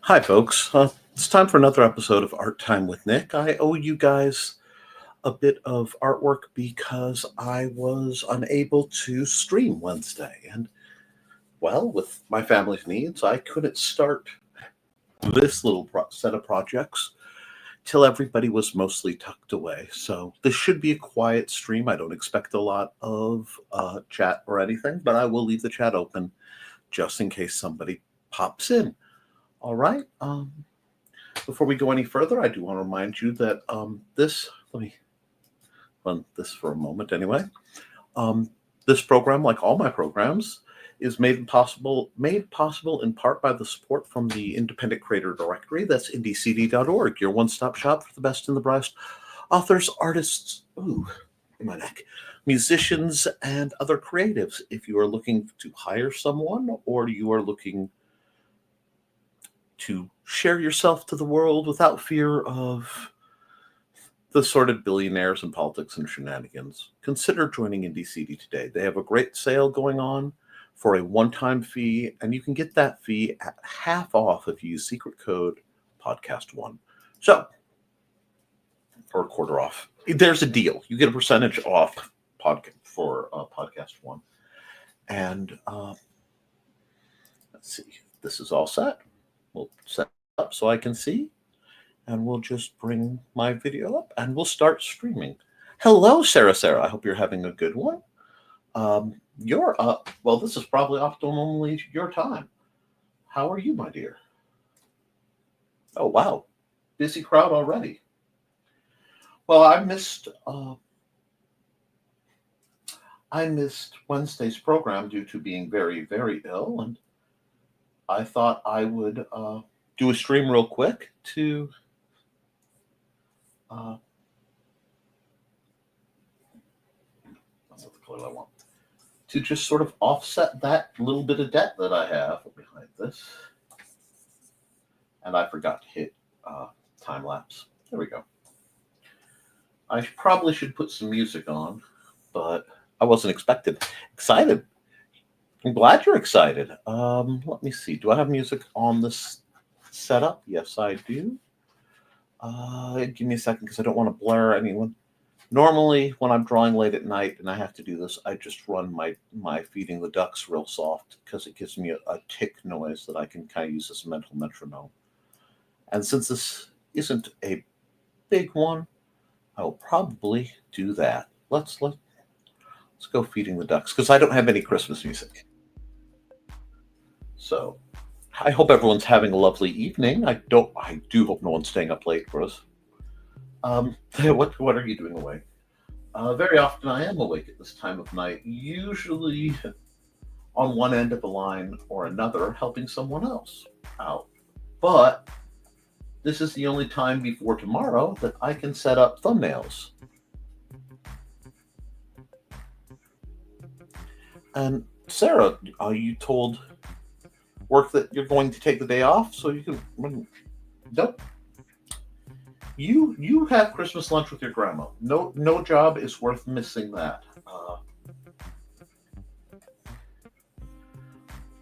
Hi, folks. It's time for another episode of Art Time with Nick. I owe you guys a bit of artwork because I was unable to stream Wednesday. And, well, with my family's needs, I couldn't start this little set of projects till everybody was mostly tucked away. So this should be a quiet stream. I don't expect a lot of chat or anything, but I will leave the chat open just in case somebody pops in. All right. Before we go any further, I do want to remind you that let me run this for a moment anyway. This program, like all my programs, is made possible in part by the support from the Independent Creator Directory. That's indiecd.org, your one-stop shop for the best and the brightest authors, artists, my neck, musicians, and other creatives. If you are looking to hire someone or you are looking to share yourself to the world without fear of the sordid billionaires and politics and shenanigans, consider joining IndieCD today. They have a great sale going on for a one-time fee, and you can get that fee at half off if you use secret code podcast1. So, or a quarter off. There's a deal. You get a percentage off for podcast one. And let's see. This is all set. We'll set up so I can see. And we'll just bring my video up and we'll start streaming. Hello, Sarah. I hope you're having a good one. You're up. Well, this is probably optimally your time. How are you, my dear? Oh, wow. Busy crowd already. Well, I missed Wednesday's program due to being very, very ill, and I thought I would do a stream real quick to that's not the color I want. To just sort of offset that little bit of debt that I have behind this. And I forgot to hit time lapse. There we go. I probably should put some music on, but I wasn't excited. I'm glad you're excited. Let me see. Do I have music on this setup? Yes, I do. Give me a second because I don't want to blur anyone. Normally, when I'm drawing late at night and I have to do this, I just run my feeding the ducks real soft because it gives me a tick noise that I can kind of use as a mental metronome. And since this isn't a big one, I will probably do that. Let's go feeding the ducks because I don't have any Christmas music. So I hope everyone's having a lovely evening. I do hope no one's staying up late for us. What are you doing awake? Very often I am awake at this time of night, usually on one end of a line or another, helping someone else out. But this is the only time before tomorrow that I can set up thumbnails. And Sarah, are you told work that you're going to take the day off so you can? Nope. You have Christmas lunch with your grandma. No job is worth missing that.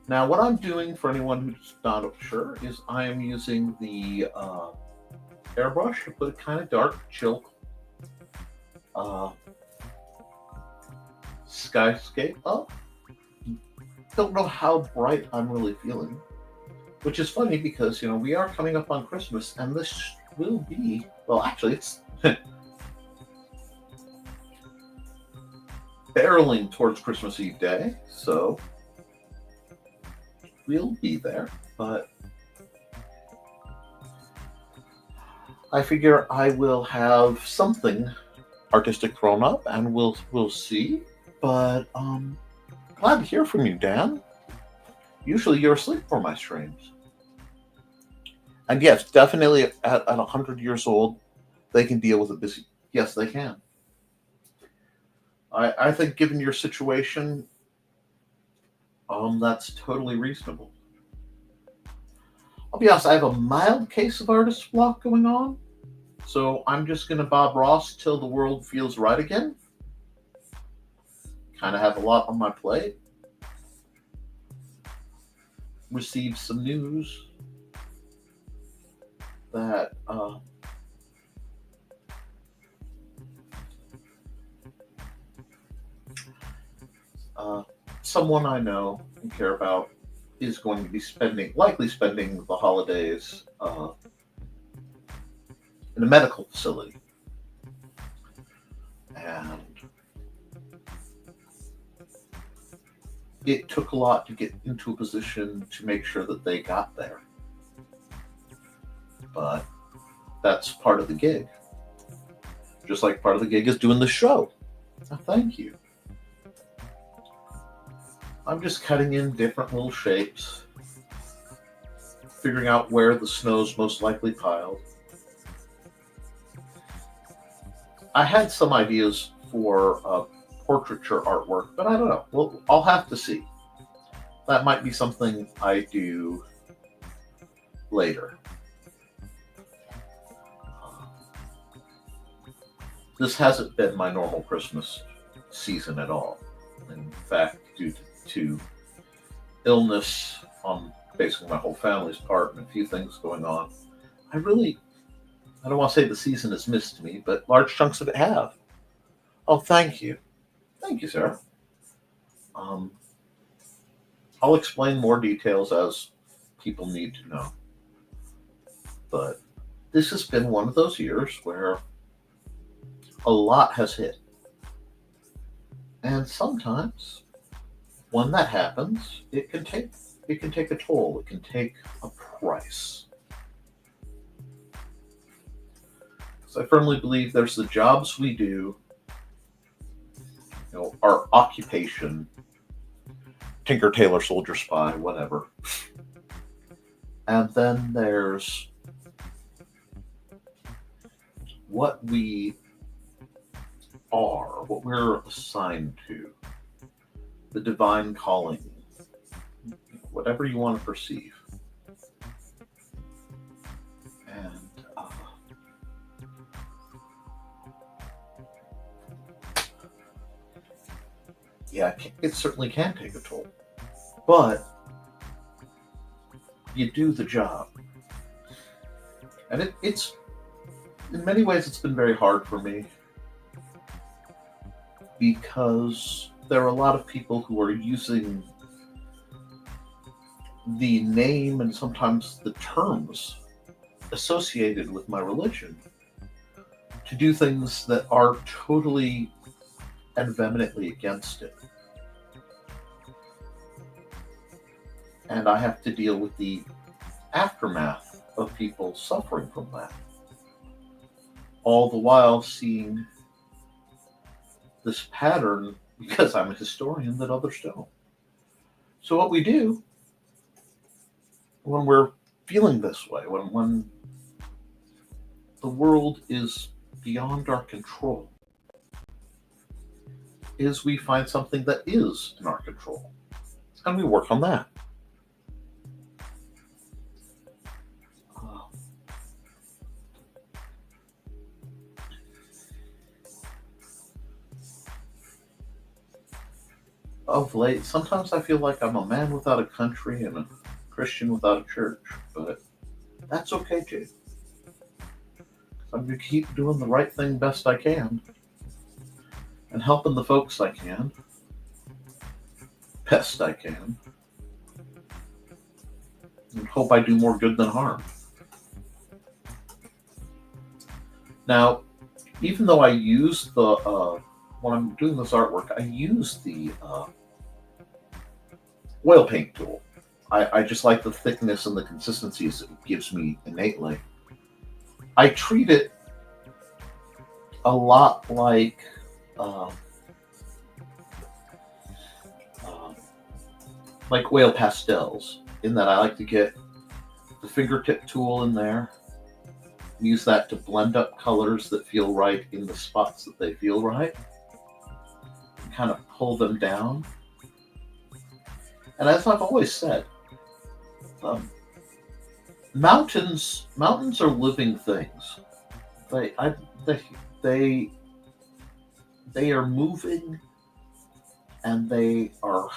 Now, what I'm doing for anyone who's not sure is I am using the airbrush to put a kind of dark, chill skyscape up. Don't know how bright I'm really feeling, which is funny because we are coming up on Christmas, and this will be, well, actually it's barreling towards Christmas Eve day, so we'll be there. But I figure I will have something artistic thrown up, and we'll see. But glad to hear from you, Dan. Usually you're asleep for my streams. And yes, definitely at 100 years old, they can deal with a busy. Yes, they can. I think given your situation, that's totally reasonable. I'll be honest, I have a mild case of artist block going on, so I'm just going to Bob Ross till the world feels right again. Kind of have a lot on my plate. Received some news that someone I know and care about is going to be likely spending the holidays in a medical facility. And it took a lot to get into a position to make sure that they got there. But that's part of the gig. Just like part of the gig is doing the show. Thank you. I'm just cutting in different little shapes, figuring out where the snow's most likely piled. I had some ideas for portraiture artwork, but I don't know. Well, I'll have to see. That might be something I do later. This hasn't been my normal Christmas season at all. In fact, due to illness on basically my whole family's part and a few things going on, I don't want to say the season has missed me, but large chunks of it have. Oh, thank you. Thank you, Sarah. I'll explain more details as people need to know. But this has been one of those years where a lot has hit. And sometimes when that happens, it can take a toll. It can take a price. So I firmly believe there's the jobs we do, our occupation, tinker, tailor, soldier, spy, whatever. And then there's what we are, what we're assigned to, the divine calling, whatever you want to perceive. And yeah, it certainly can take a toll. But you do the job. And it's in many ways it's been very hard for me, because there are a lot of people who are using the name and sometimes the terms associated with my religion to do things that are totally and vehemently against it. And I have to deal with the aftermath of people suffering from that. All the while seeing this pattern, because I'm a historian, that others don't. So what we do when we're feeling this way, when the world is beyond our control, is we find something that is in our control, and we work on that. Of late, sometimes I feel like I'm a man without a country and a Christian without a church, but that's okay too. I'm going to keep doing the right thing best I can and helping the folks I can, best I can, and hope I do more good than harm. Now, even though I use when I'm doing this artwork, I use the oil paint tool. I just like the thickness and the consistencies it gives me innately. I treat it a lot like oil pastels, in that I like to get the fingertip tool in there, use that to blend up colors that feel right in the spots that they feel right, and kind of pull them down. And as I've always said, mountains are living things. They are moving, and they are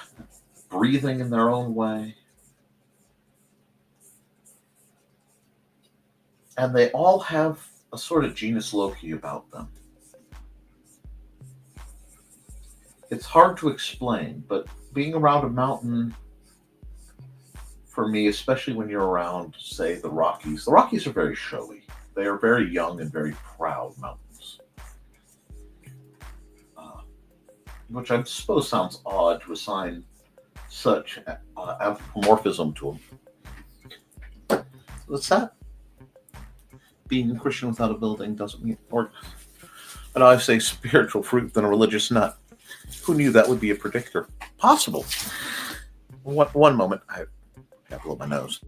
breathing in their own way. and they all have a sort of genus loci about them. It's hard to explain, but being around a mountain for me, especially when you're around, say, the Rockies are very showy. They are very young and very proud mountains, uh, which I suppose sounds odd to assign such anthropomorphism to them. What's that? Being a Christian without a building doesn't mean, or and I say spiritual fruit than a religious nut. Who knew that would be a predictor? Possible. One moment, I got to blow my nose.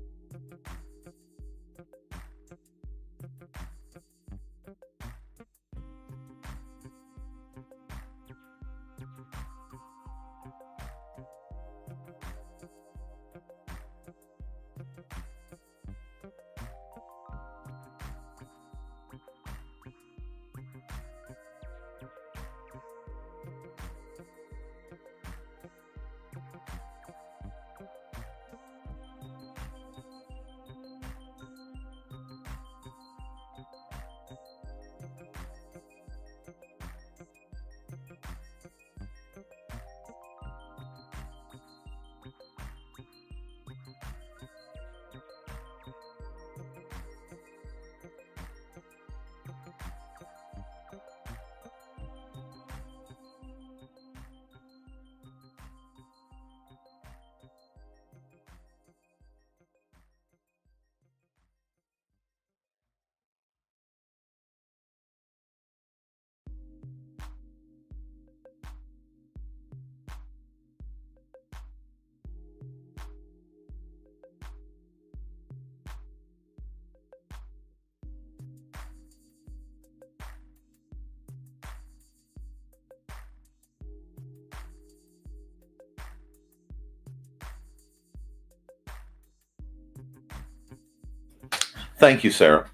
Thank you, Sarah.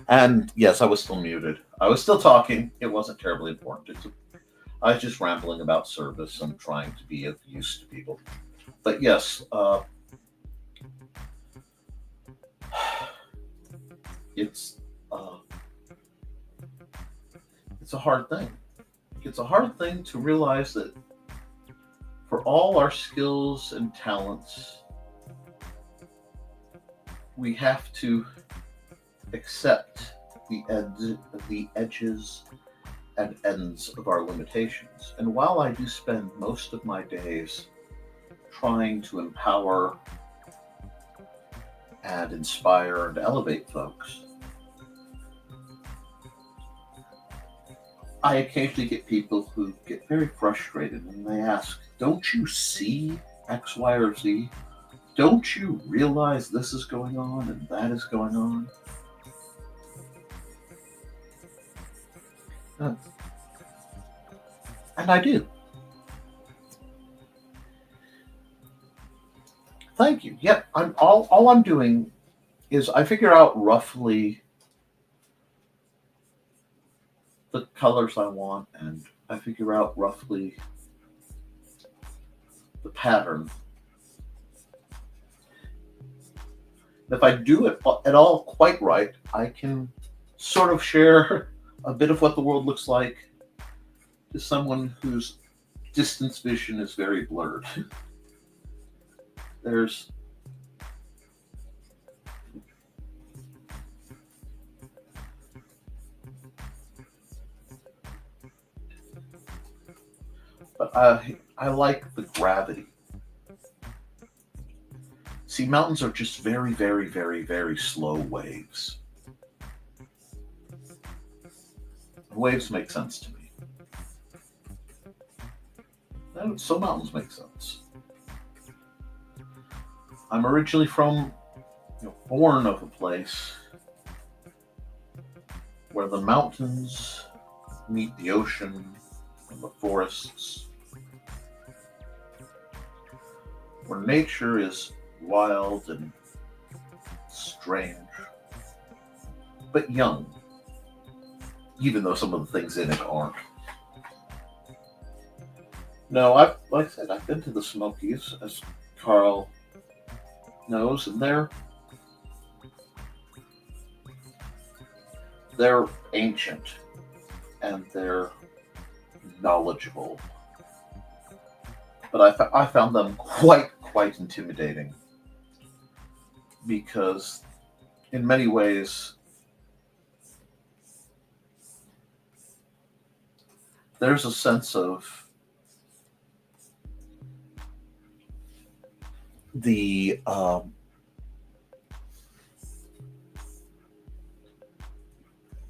And yes, I was still muted. I was still talking. It wasn't terribly important. I was just rambling about service and trying to be of use to people. But yes, it's uh, it's a hard thing. It's a hard thing to realize that for all our skills and talents, we have to accept the edges and ends of our limitations. And while I do spend most of my days trying to empower and inspire and elevate folks, I occasionally get people who get very frustrated and they ask, "Don't you see X, Y, or Z? Don't you realize this is going on and that is going on?" Uh, And I do. Thank you. Yep. All I'm doing is I figure out roughly the colors I want and I figure out roughly the pattern. If I do it at all quite right, I can sort of share a bit of what the world looks like to someone whose distance vision is very blurred. There's but I like the gravity. See, mountains are just very, very, very, very slow waves. Waves make sense to me. And so mountains make sense. I'm originally from, born of a place where the mountains meet the ocean and the forests, where nature is wild and strange, but young, even though some of the things in it aren't. No, like I said, I've been to the Smokies, as Carl knows, and they're ancient and they're knowledgeable, but I found them quite intimidating because, in many ways, there's a sense of the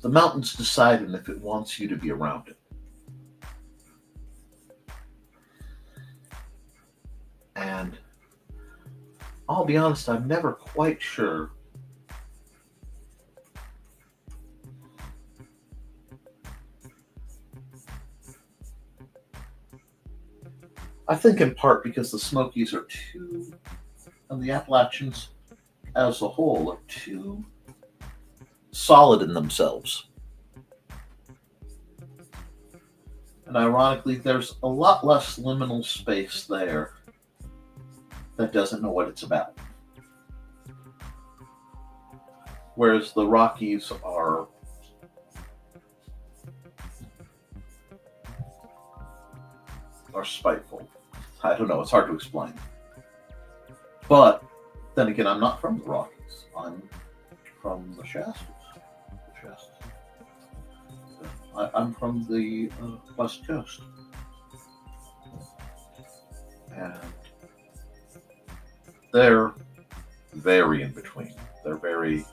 mountain's deciding if it wants you to be around it. And I'll be honest, I'm never quite sure I think in part because the Smokies are too, and the Appalachians as a whole are too solid in themselves. And ironically, there's a lot less liminal space there that doesn't know what it's about. Whereas the Rockies are spiteful. I don't know, it's hard to explain. But then again, I'm not from the Rockies. I'm from the Shastas. I'm from the West Coast. And they're very in between. They're very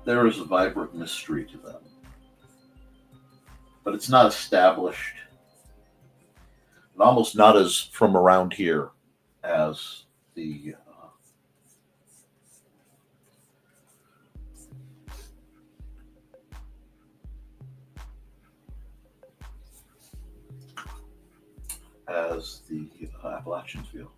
there is a vibrant mystery to them. But it's not established, and almost not as from around here as the Appalachians feel.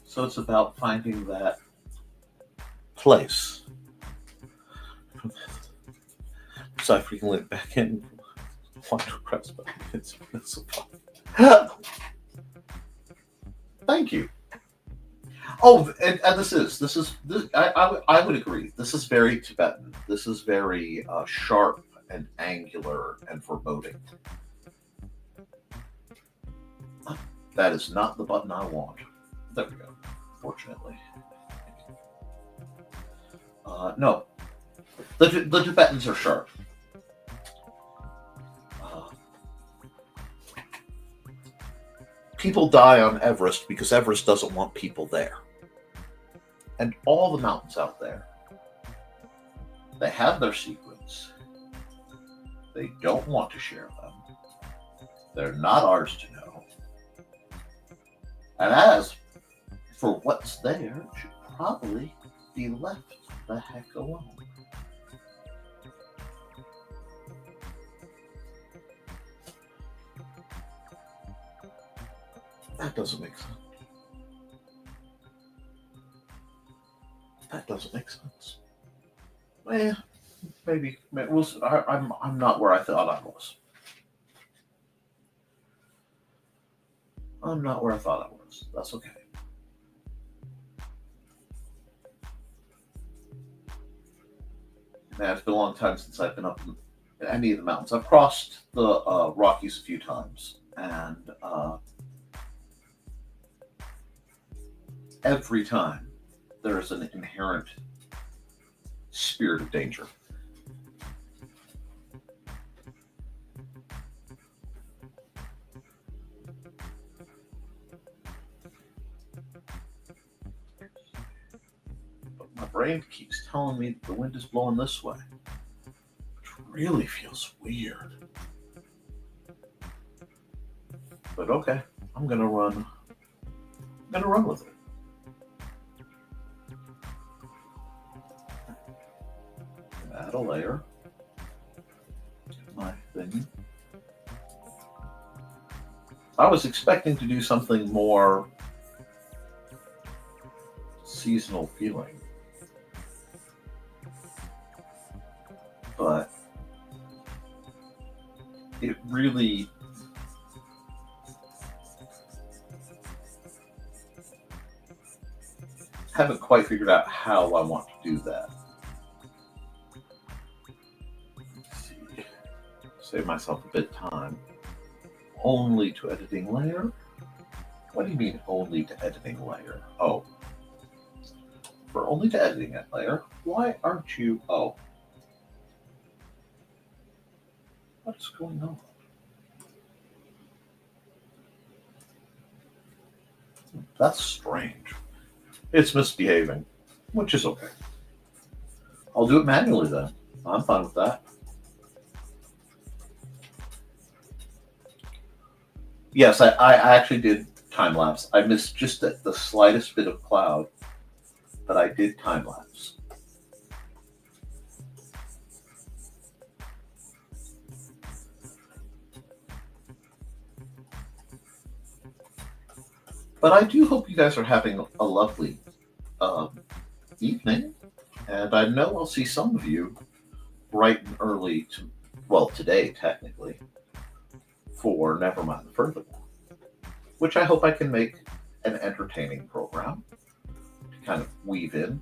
So it's about finding that place. So I freaking let it back in. Want to press, but it's so fun. Thank you. Oh, and this is I would agree. This is very Tibetan. This is very sharp and angular and foreboding. That is not the button I want. There we go. Fortunately, no. The Tibetans are sharp. People die on Everest because Everest doesn't want people there. And all the mountains out there, they have their secrets. They don't want to share them. They're not ours to know. And as for what's there, it should probably be left the heck alone. That doesn't make sense. That doesn't make sense. Well, maybe I'm not where I thought I was. I'm not where I thought I was. That's okay. Man, it's been a long time since I've been up in any of the mountains. I've crossed the Rockies a few times, and every time there is an inherent spirit of danger. But my brain keeps telling me the wind is blowing this way, which really feels weird. But okay, I'm gonna run with it. Add a layer. My thing. I was expecting to do something more seasonal feeling. But it really haven't quite figured out how I want to do that. Let's see. Save myself a bit of time. Only to editing layer? What do you mean only to editing layer? Oh. For only to editing layer, why aren't you... Oh. What's going on? That's strange. It's misbehaving, which is okay. I'll do it manually then. I'm fine with that. Yes, I actually did time lapse. I missed just the slightest bit of cloud, but I did time lapse. But I do hope you guys are having a lovely evening, and I know I'll see some of you bright and early today technically, for Nevermind the Furthermore, which I hope I can make an entertaining program to kind of weave in.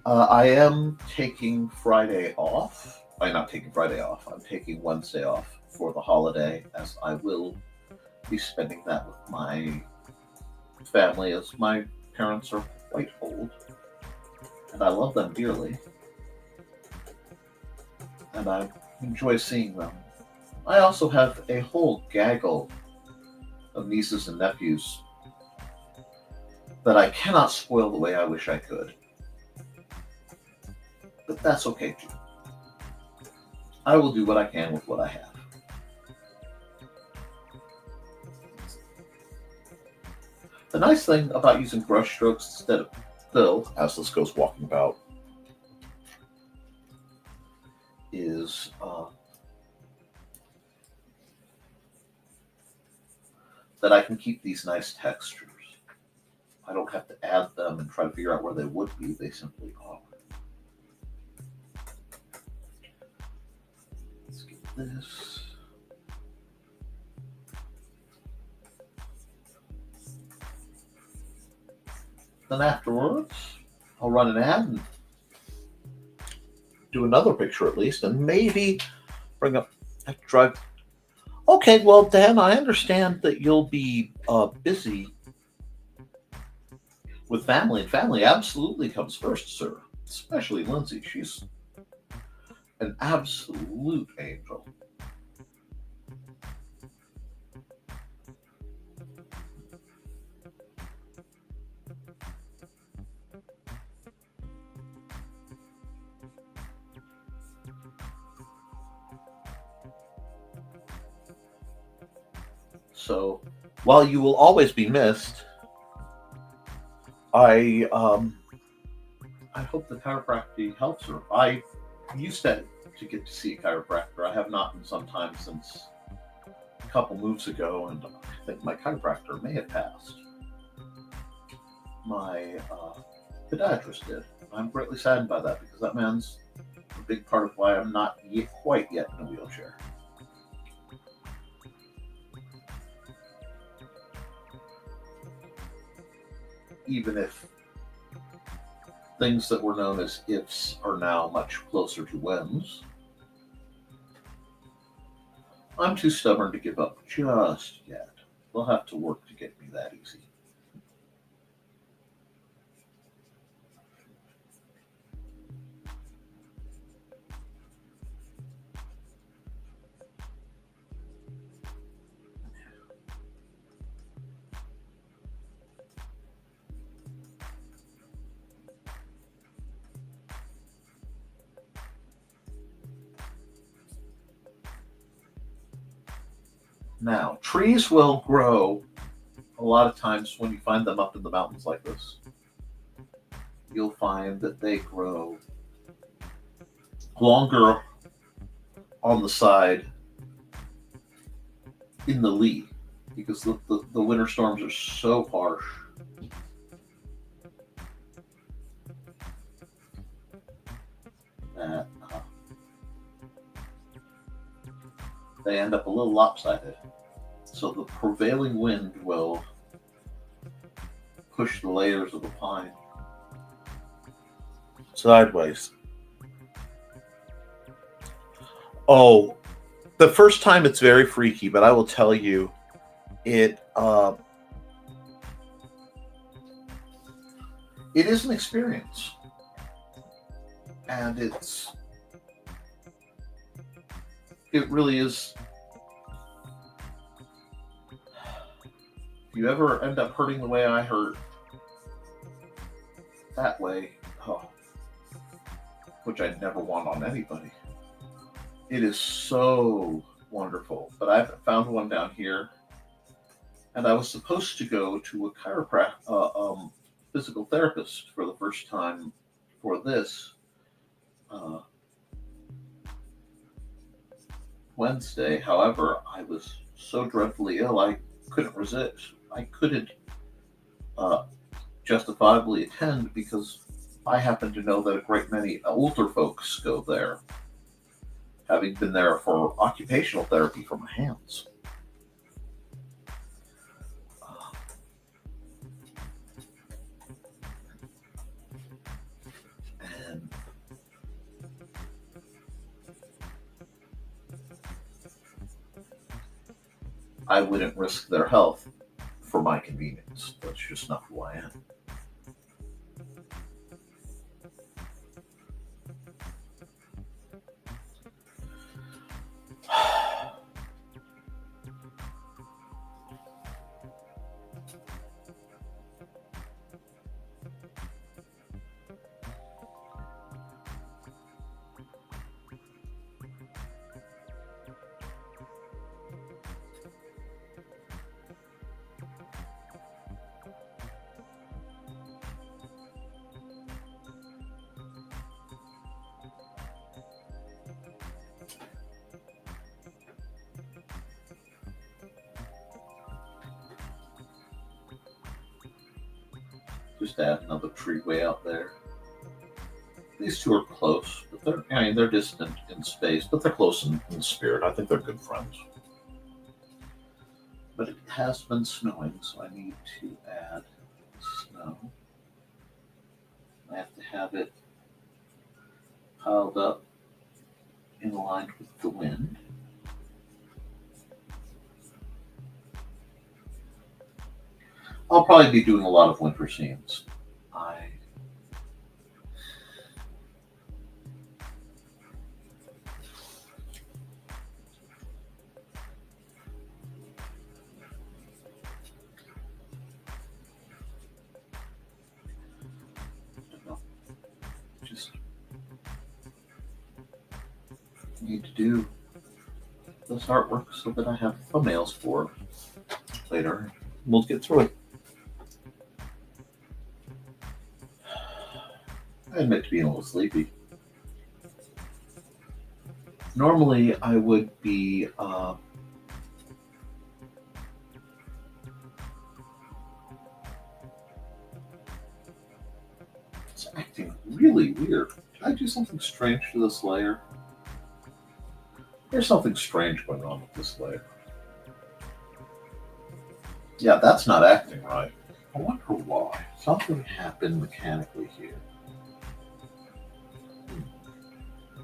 I am taking Friday off. I'm not taking Friday off. I'm taking Wednesday off for the holiday, as I will be spending that with my family, as my parents are quite old, and I love them dearly, and I enjoy seeing them. I also have a whole gaggle of nieces and nephews that I cannot spoil the way I wish I could. But that's okay too. I will do what I can with what I have. The nice thing about using brush strokes instead of fill, as this goes walking about, is that I can keep these nice textures. I don't have to add them and try to figure out where they would be. They simply are. Let's get this. Then afterwards, I'll run an ad and do another picture at least, and maybe bring up a drug. Okay, well, Dan, I understand that you'll be busy with family, and family absolutely comes first, sir. Especially Lindsay. She's an absolute angel. So, while you will always be missed, I hope the chiropractic helps her. I used to get to see a chiropractor. I have not in some time since a couple moves ago, and I think my chiropractor may have passed. My podiatrist did. I'm greatly saddened by that, because that man's a big part of why I'm not quite yet in a wheelchair. Even if things that were known as ifs are now much closer to whens, I'm too stubborn to give up just yet. They'll have to work to get me that easy. Now, trees will grow a lot of times when you find them up in the mountains like this. You'll find that they grow longer on the side in the lee, because the winter storms are so harsh they end up a little lopsided. So the prevailing wind will push the layers of the pine sideways. Oh, the first time it's very freaky, but I will tell you, it is an experience, and it really is. If you ever end up hurting the way I hurt, that way, which I'd never want on anybody. It is so wonderful. But I haven't found one down here, and I was supposed to go to a chiropractor, physical therapist for the first time for this Wednesday. However, I was so dreadfully ill, I couldn't resist. I couldn't justifiably attend because I happen to know that a great many older folks go there, having been there for occupational therapy for my hands. And I wouldn't risk their health for my convenience. That's just not who I am. Just add another tree way out there. These two are close, but they're distant in space, but they're close in spirit. I think they're good friends. But it has been snowing, so I need to add snow. I have to have it piled up in line with the wind. I'll probably be doing a lot of winter scenes. Just need to do this artwork so that I have thumbnails for later. We'll get through it. I admit to being a little sleepy. Normally, I would be it's acting really weird. Did I do something strange to this layer? There's something strange going on with this layer. Yeah, that's not acting right. I wonder why. Something happened mechanically here.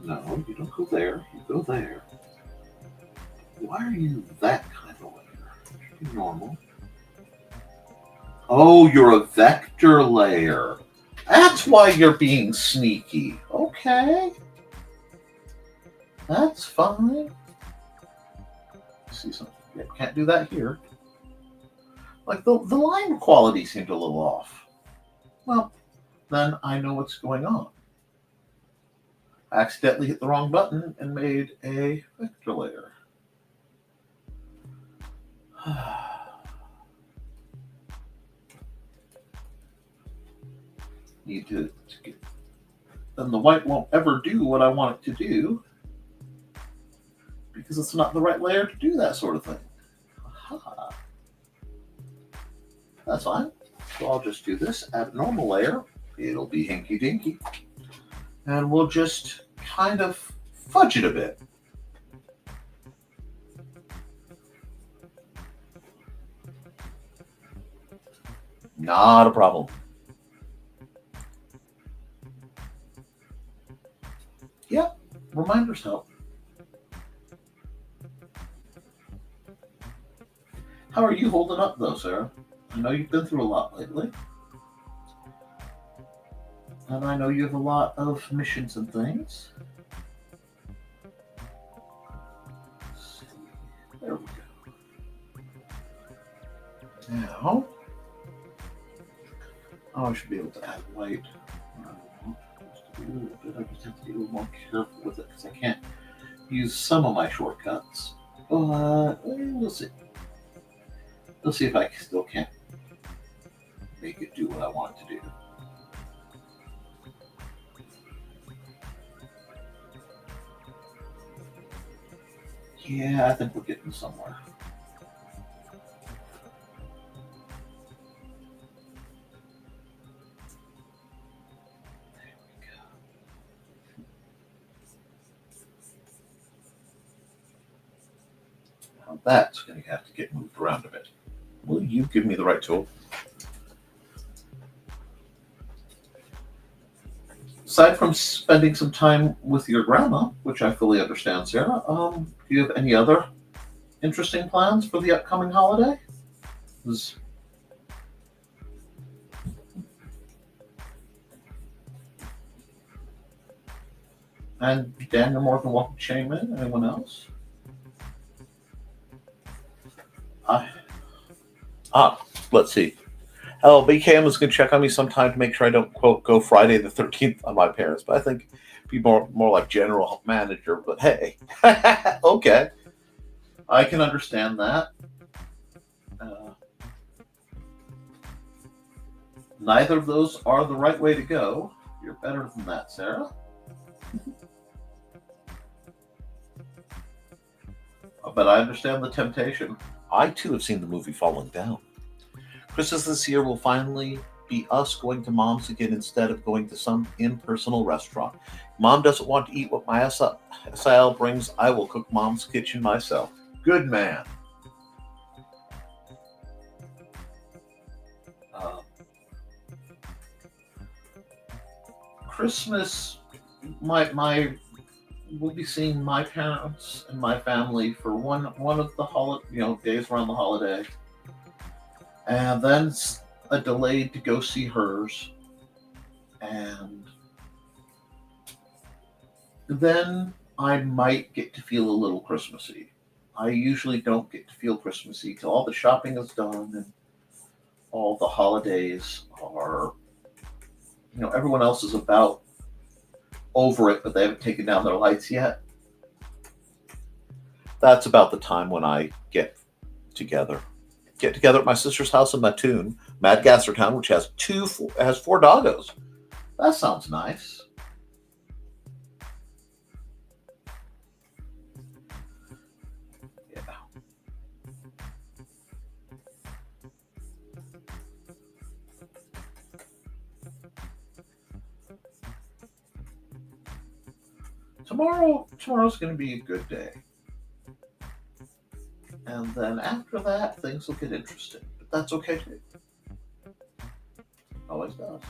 No, you don't go there. You go there. Why are you that kind of layer? You're normal. Oh, you're a vector layer. That's why you're being sneaky. Okay. That's fine. See something. Yeah, can't do that here. Like the line quality seemed a little off. Well, then I know what's going on. I accidentally hit the wrong button and made a vector layer. Need to get. Then the white won't ever do what I want it to do because it's not the right layer to do that sort of thing. Aha. That's fine. So I'll just do this, add a normal layer. It'll be hinky dinky. And we'll just kind of fudge it a bit. Not a problem. Yeah, reminders help. How are you holding up, though, Sarah? I know you've been through a lot lately, and I know you have a lot of missions and things. Let's see. There we go. Now, I should be able to add light. I just have to be a little more careful with it because I can't use some of my shortcuts. But we'll see. We'll see if I still can't make it do what I want it to do. Yeah, I think we're getting somewhere. There we go. Now that's going to have to get moved around a bit. Will you give me the right tool? Aside from spending some time with your grandma, which I fully understand, Sarah, do you have any other interesting plans for the upcoming holiday? And Dan, you're more than welcome to chime in. Anyone else? Let's see. Oh, BKM was going to check on me sometime to make sure I don't, quote, go Friday the 13th on my parents. But I think be more like general manager. But hey, okay. I can understand that. Neither of those are the right way to go. You're better than that, Sarah. But I understand the temptation. I, too, have seen the movie Falling Down. Christmas this year will finally be us going to Mom's again instead of going to some impersonal restaurant. Mom doesn't want to eat what my SIL brings. I will cook Mom's kitchen myself. Good man. Christmas, we'll be seeing my parents and my family for one of the days around the holiday, and then a delay to go see hers, and then I might get to feel a little Christmassy. I usually don't get to feel Christmassy till all the shopping is done and all the holidays are, everyone else is about over it, but they haven't taken down their lights yet. That's about the time when I get together at my sister's house in Mattoon, Madgassertown, which has 4 doggos. That sounds nice. Yeah. Tomorrow's going to be a good day. And then after that, things will get interesting. But that's okay too. Always does.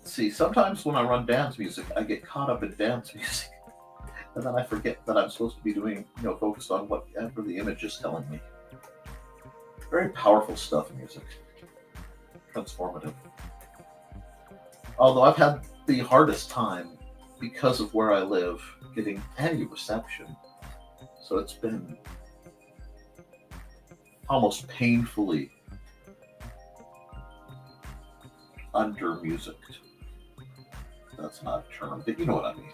See, sometimes when I run dance music, I get caught up in dance music. And then I forget that I'm supposed to be doing, focused on whatever the image is telling me. Very powerful stuff, music. Transformative. Although I've had the hardest time because of where I live getting any reception. So it's been almost painfully under music. That's not a term, but you know what I mean.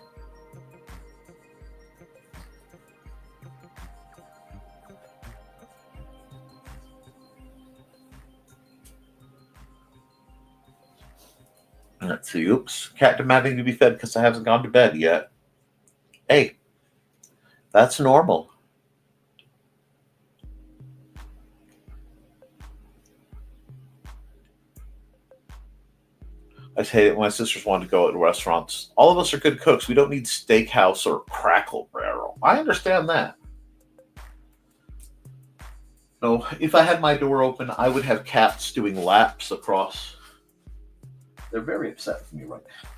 Let's see. Oops. Cat demanding to be fed because I haven't gone to bed yet. Hey, that's normal. I hate it when my sisters want to go to restaurants. All of us are good cooks. We don't need steakhouse or Crackle Barrel. I understand that. No, if I had my door open, I would have cats doing laps across. They're very upset with me right now.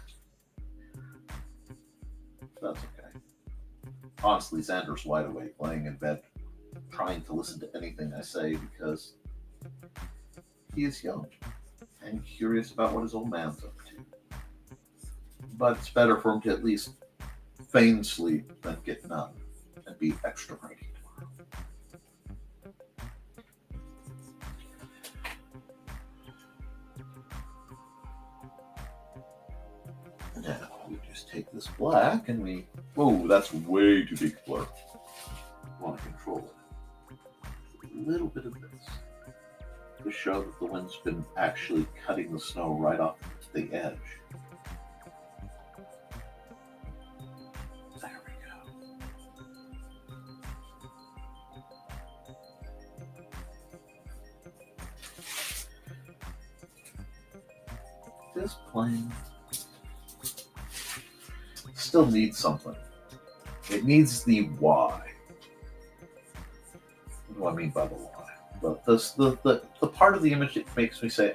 That's okay. Honestly, Xander's wide awake, laying in bed, trying to listen to anything I say because he is young and curious about what his old man's up to. But it's better for him to at least feign sleep than get none and be extra ready tomorrow. Now we just take this black and we. Whoa, that's way too big blur. Want to control it. A little bit of this to show that the wind's been actually cutting the snow right off the edge. There we go. This plane still needs something. It needs the why. What do I mean by the why? The part of the image that makes me say,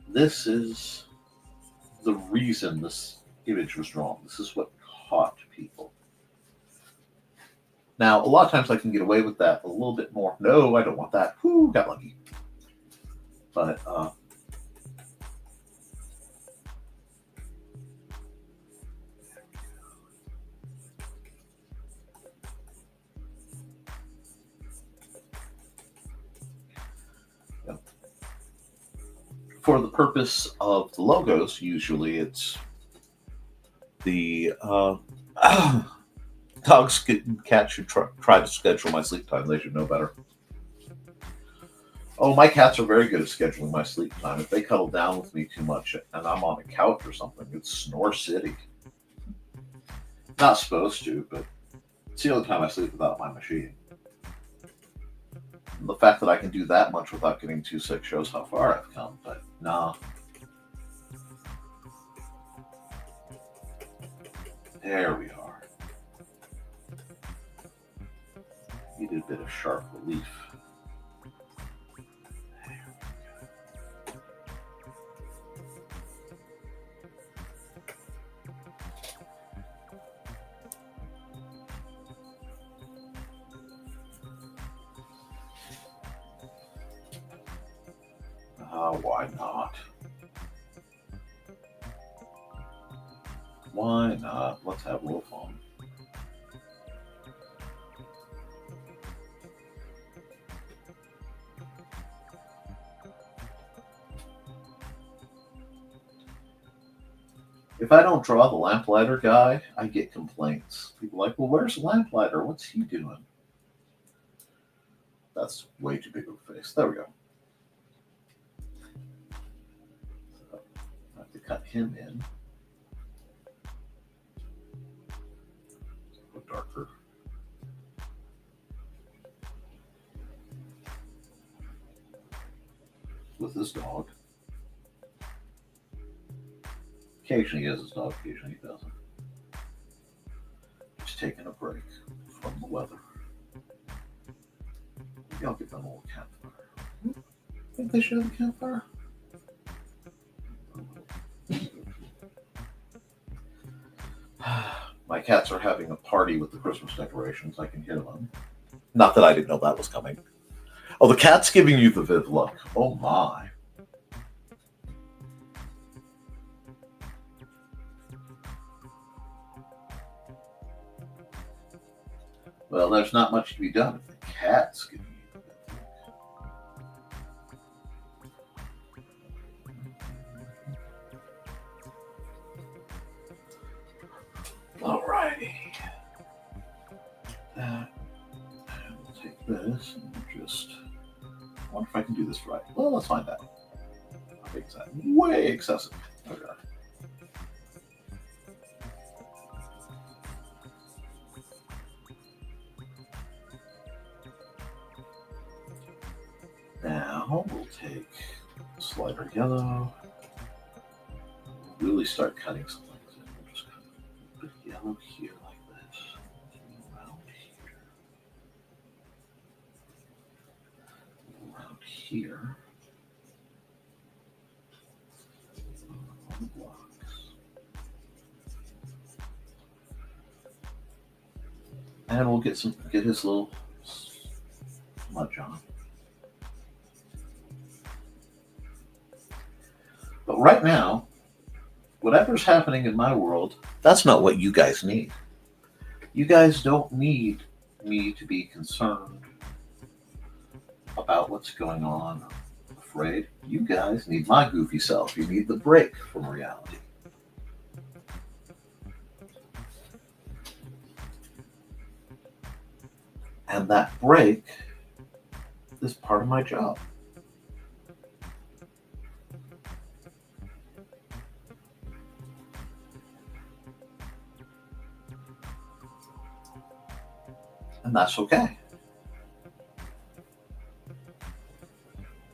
this is the reason this image was drawn. This is what caught people. Now, a lot of times I can get away with that a little bit more. No, I don't want that. Whoo, got lucky. But for the purpose of the logos, usually it's the dogs and cats should try to schedule my sleep time. They should know better. Oh, my cats are very good at scheduling my sleep time. If they cuddle down with me too much and I'm on a couch or something, it's snore city. Not supposed to, but it's the only time I sleep without my machine. And the fact that I can do that much without getting too sick shows how far I've come, but nah. There we are. Needed a bit of sharp relief. Why not? Why not? Let's have a little fun. If I don't draw the lamplighter guy, I get complaints. People are like, well, where's the lamplighter? What's he doing? That's way too big of a face. There we go. So I have to cut him in. A little darker. With this dog. Occasionally he has his dog, occasionally he doesn't. Just taking a break from the weather. Maybe I'll give them a little campfire. Think they should have a campfire? My cats are having a party with the Christmas decorations. I can hear them. Not that I didn't know that was coming. Oh, the cat's giving you the Viv look. Oh my. Well, there's not much to be done if the cat's giving you the Viv look. Alrighty. And we'll take this and just. I wonder if I can do this right. Well, let's find out. I think it's way excessive. Okay. Now we'll take slider yellow. Really start cutting some things in. We'll just cut a bit of yellow here like this. Around here. here. And we'll get his little smudge on. But right now, whatever's happening in my world, that's not what you guys need. You guys don't need me to be concerned about what's going on, or afraid. You guys need my goofy self. You need the break from reality. And that break is part of my job. And that's okay.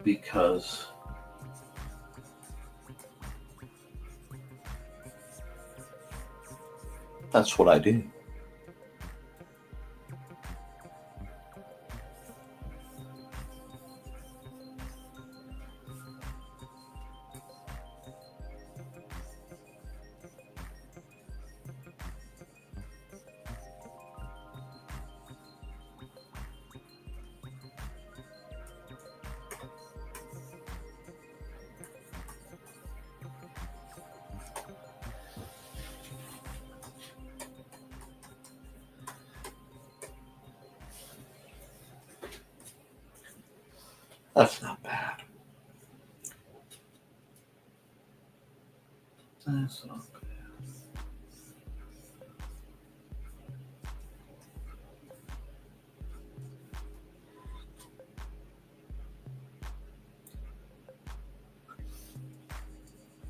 Because that's what I do. That's not bad. That's not bad.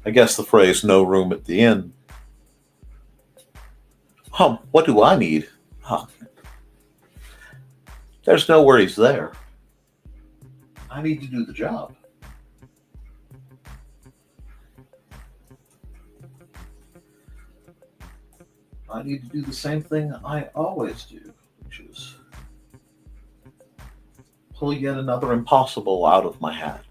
I guess the phrase "no room at the inn." What do I need? There's no worries there. I need to do the job. I need to do the same thing I always do, which is pull yet another impossible out of my hat.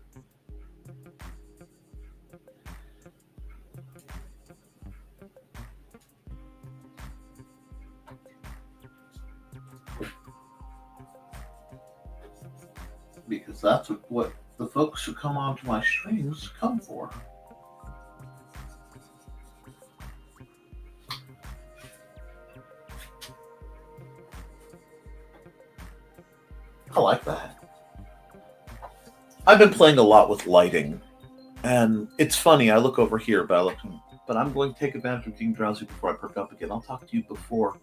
Because that's what the folks who come onto my streams come for. I like that. I've been playing a lot with lighting, and it's funny. I look over here, but I'm going to take advantage of being drowsy before I perk up again. I'll talk to you before.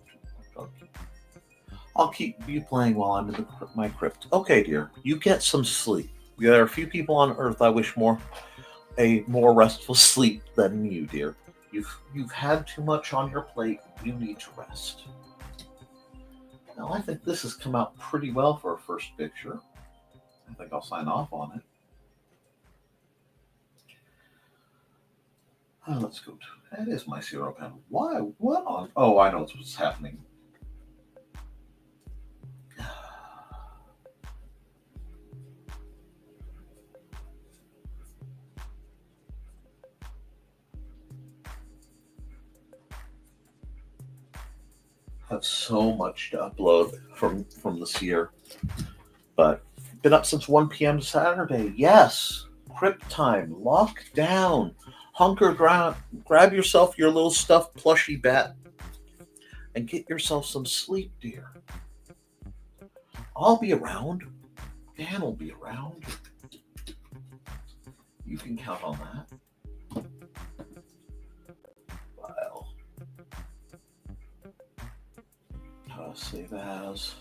I'll keep you playing while I'm in my crypt. Okay, dear, you get some sleep. There are a few people on Earth I wish a more restful sleep than you, dear. You've had too much on your plate. You need to rest. Now, I think this has come out pretty well for a first picture. I think I'll sign off on it. Let's go to that is my zero pen. Why? What on? Oh, I know what's happening. I have so much to upload from this year, but been up since 1 p.m. Saturday. Yes, crypt time, lock down, hunker down, grab yourself your little stuffed plushy bat, and get yourself some sleep, dear. I'll be around. Dan will be around. You can count on that. File. Save as.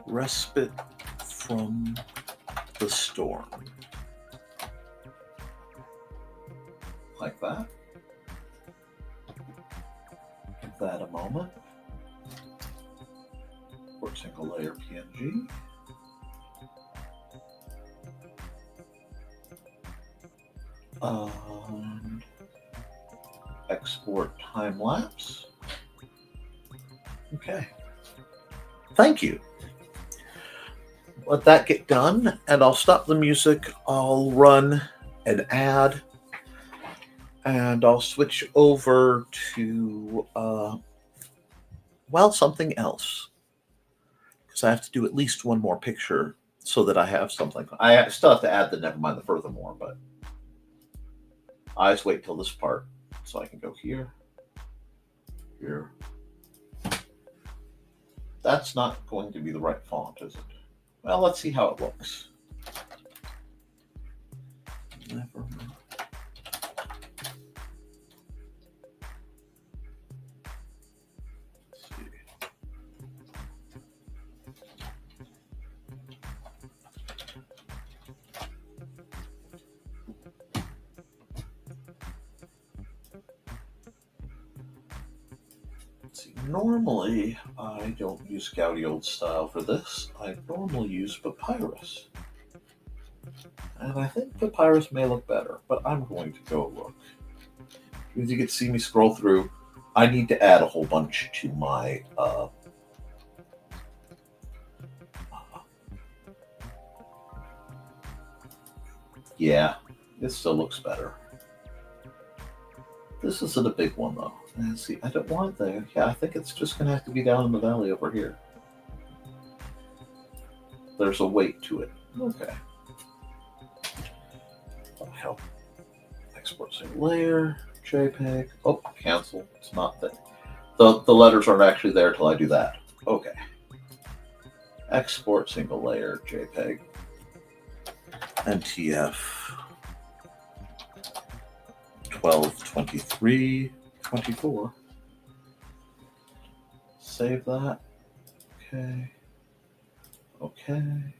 Respite from the storm. Like that. Give that a moment. Or single layer PNG. export time lapse. Okay. Thank you. Let that get done, and I'll stop the music. I'll run an ad, and I'll switch over to, something else. Because I have to do at least one more picture so that I have something. I still have to add the never mind the furthermore, but I always wait till this part so I can go here, here. That's not going to be the right font, is it? Well, let's see how it looks. Never mind. Normally, I don't use Gaudy old style for this. I normally use papyrus. And I think papyrus may look better, but I'm going to go look. As you can see me scroll through, I need to add a whole bunch to my yeah, this still looks better. This isn't a big one though. And see, I don't want it there. Yeah, I think it's just going to have to be down in the valley over here. There's a weight to it. Okay. That'll help. Export single layer, JPEG. Oh, cancel. It's not there. The letters aren't actually there till I do that. Okay. Export single layer, JPEG. NTF 122324. Save that. Okay. Okay.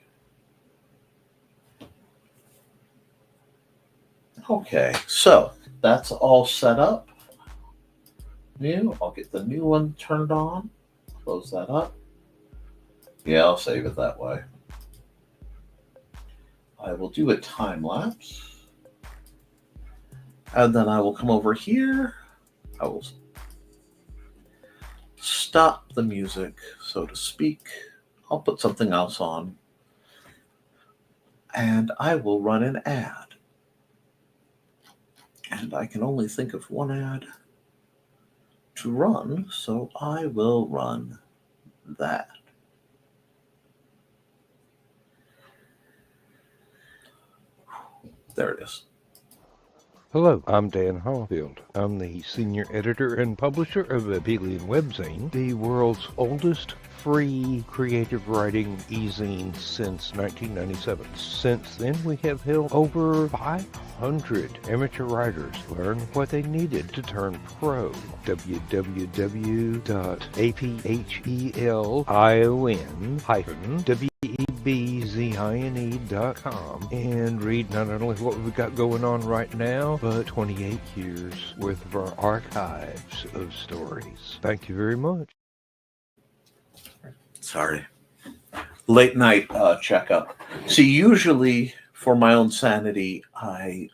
Okay, so that's all set up. New. I'll get the new one turned on. Close that up. Yeah, I'll save it that way. I will do a time lapse. And then I will come over here. I will stop the music, so to speak. I'll put something else on. And I will run an ad. And I can only think of one ad to run, so I will run that. There it is. Hello, I'm Dan Hallfield. I'm the senior editor and publisher of Abelian Webzine, the world's oldest free creative writing e-zine since 1997. Since then, we have helped over 500 amateur writers learn what they needed to turn pro. www.aphelion-webzine.com and read not only what we've got going on right now, but 28 years worth of our archives of stories. Thank you very much. Sorry. Late night checkup. See, usually for my own sanity, I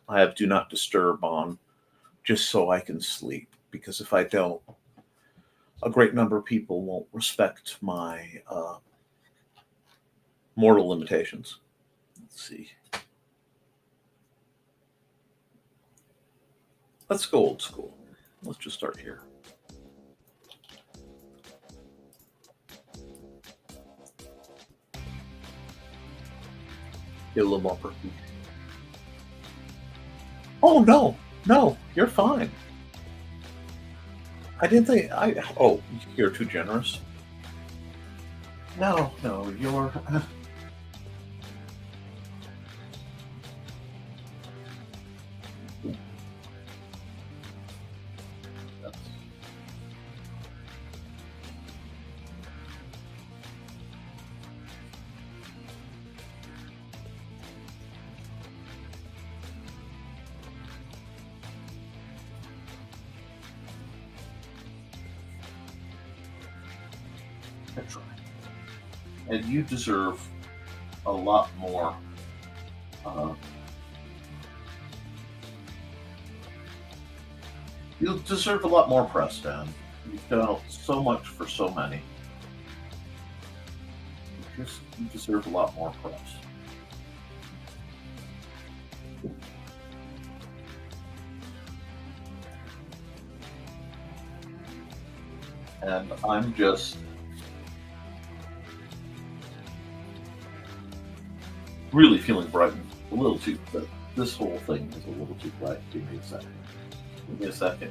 have do not disturb on just so I can sleep. Because if I don't, a great number of people won't respect my mortal limitations. Let's see. Let's go old school. Let's just start here. Get a little more perky. Oh, no, you're fine. I didn't think oh, you're too generous. No, you're that's right. And you deserve a lot more You deserve a lot more press, Dan. You've done so much for so many. You deserve a lot more press. And I'm just really feeling brightened a little too, but this whole thing is a little too bright. Give me a second. Give me a second.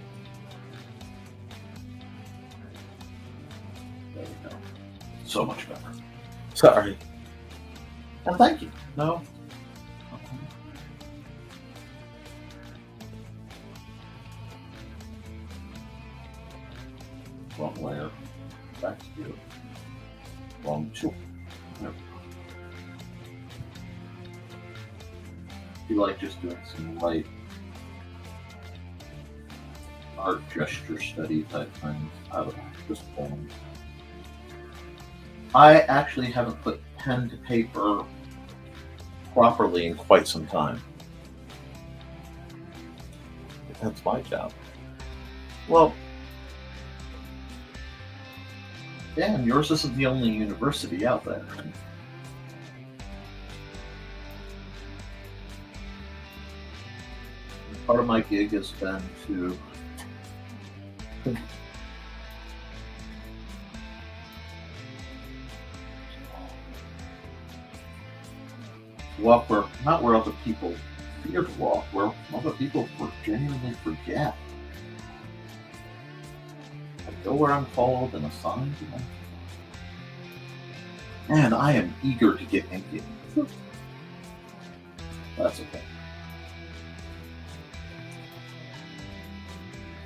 There we go. So much better. Sorry. And thank you. No. Wrong layer. Back to you. Wrong tool. There we go. You like just doing some light art gesture study type things. I don't know, just fun. I actually haven't put pen to paper properly in quite some time. That's my job. Well, Dan, yours isn't the only university out there. Part of my gig has been to walk where, not where other people fear to walk, where other people genuinely forget. I go where I'm called and assigned, and I am eager to get into it. That's okay.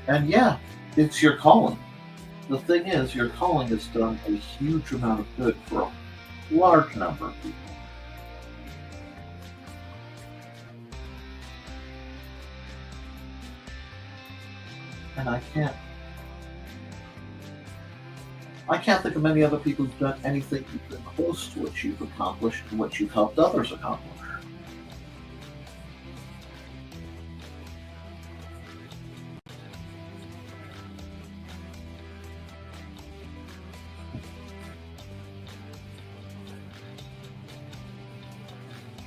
And yeah, it's your calling. The thing is, your calling has done a huge amount of good for a large number of people. And I can't think of many other people who've done anything even close to what you've accomplished and what you've helped others accomplish.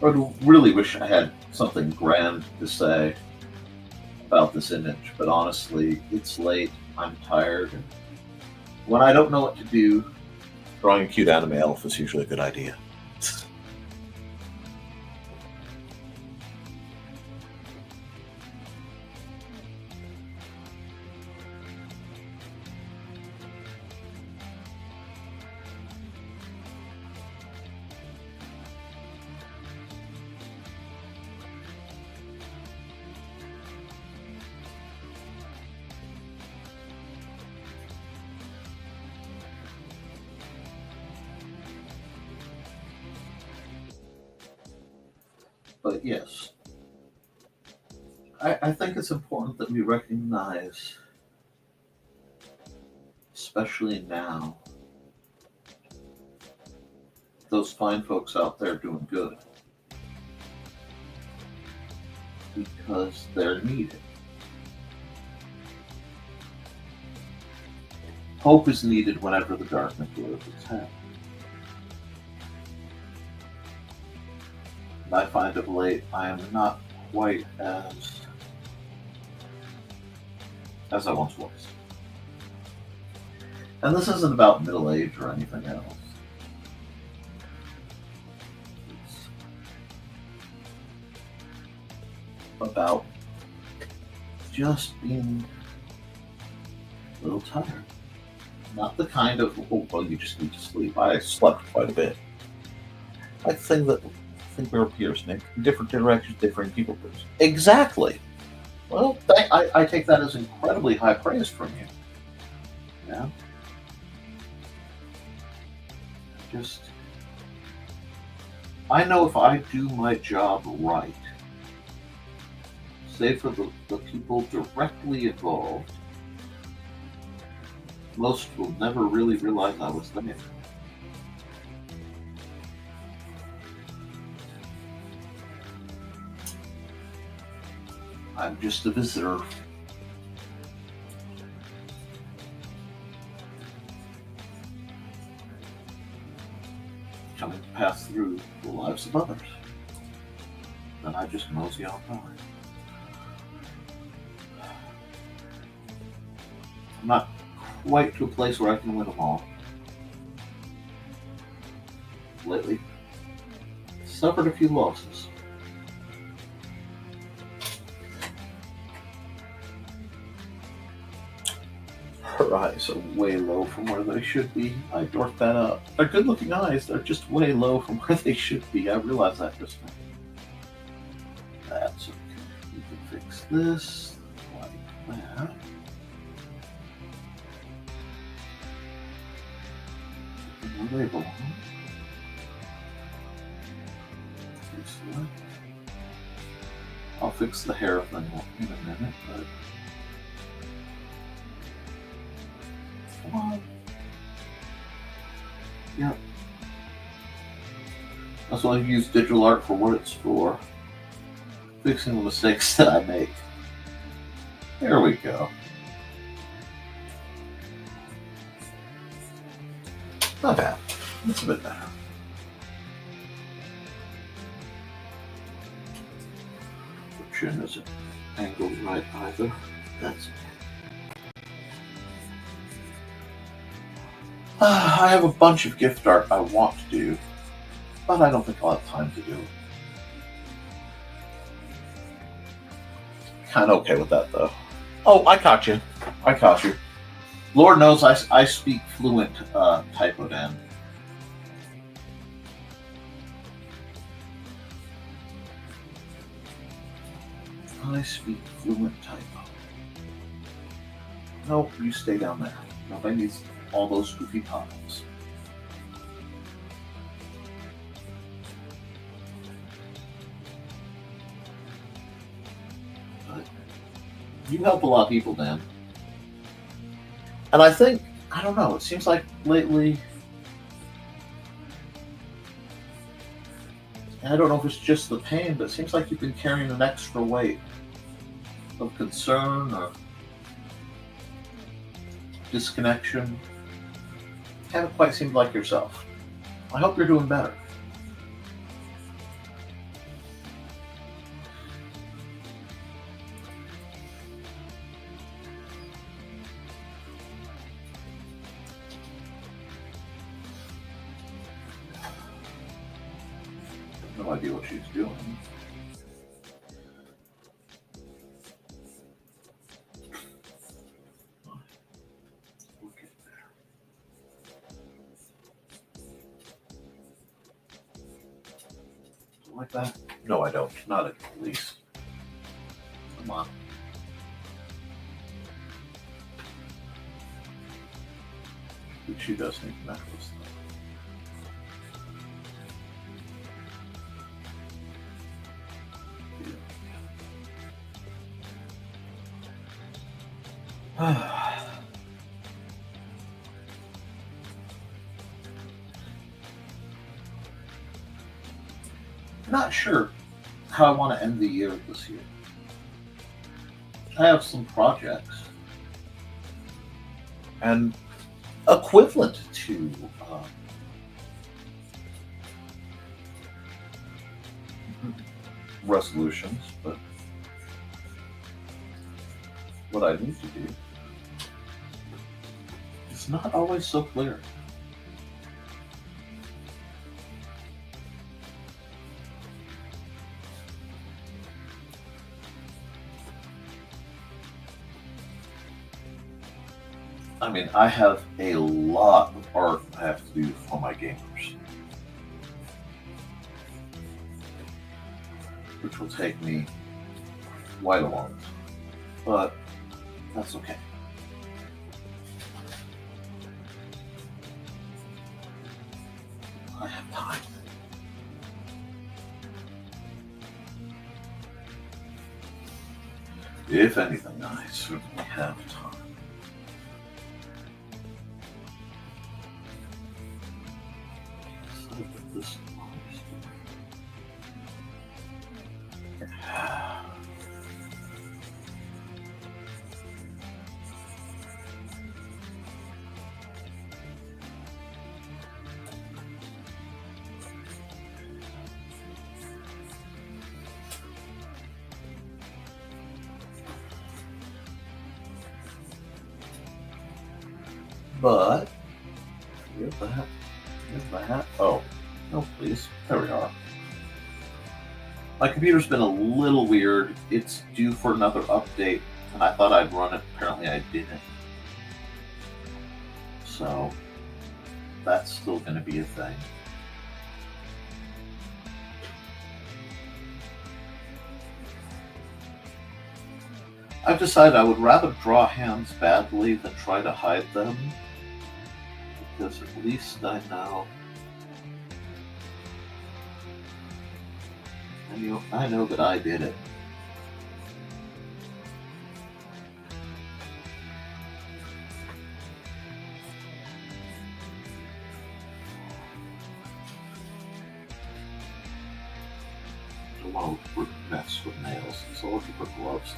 I really wish I had something grand to say about this image, but honestly, it's late, I'm tired, and when I don't know what to do, drawing a cute anime elf is usually a good idea. But yes, I think it's important that we recognize, especially now, those fine folks out there doing good, because they're needed. Hope is needed whenever the darkness rears its head. And I find of late I am not quite as I once was. And this isn't about middle age or anything else. It's about just being a little tired. Not the kind of, oh, well, you just need to sleep. I slept quite a bit. I think we're peers, Nick. Different directions, different people. Exactly. Well, I take that as incredibly high praise from you. Yeah. Just, I know if I do my job right, say for the people directly involved, most will never really realize I was there. I'm just a visitor. pass through the lives of others, then I just mosey on by. I'm not quite to a place where I can win them all. Lately, suffered a few losses. Her eyes are way low from where they should be. I dorked that up. They're good-looking eyes. They're just way low from where they should be. I realized that just now. That's okay. We can fix this like that. Where they belong. Fix that. I'll fix the hair thing in a minute, but well, yeah. That's why I use digital art for what it's for. Fixing the mistakes that I make. There we go. Not bad. That's a bit better. The chin isn't angled right either. That's okay. I have a bunch of gift art I want to do, but I don't think I'll have time to do it. Kind of okay with that, though. Oh, I caught you. I caught you. Lord knows I speak fluent typo-dan. I speak fluent typo. No, you stay down there. Nobody needs all those goofy puns. But you help a lot of people, Dan. And I think, I don't know, it seems like lately, and I don't know if it's just the pain, but it seems like you've been carrying an extra weight of concern or disconnection. Haven't quite seemed like yourself. I hope you're doing better. No idea what she's doing. We'll get there. Like that? No, I don't. Not at least. Come on. But she does need a necklace, though. Not sure how I want to end the year this year. I have some projects and equivalent to resolutions, but what I need to do is not always so clear. I mean, I have a lot of art I have to do for my gamers, which will take me quite a long time, but that's okay. I have time. If anything, I certainly have time. This But here's that. Here's that. Oh, no, please. There we are. My computer's been a little weird. It's due for another update, and I thought I'd run it. Apparently, I didn't. So that's still going to be a thing. I've decided I would rather draw hands badly than try to hide them, because at least I know. I know that I did it. I don't want to mess with nails, so looking for gloves.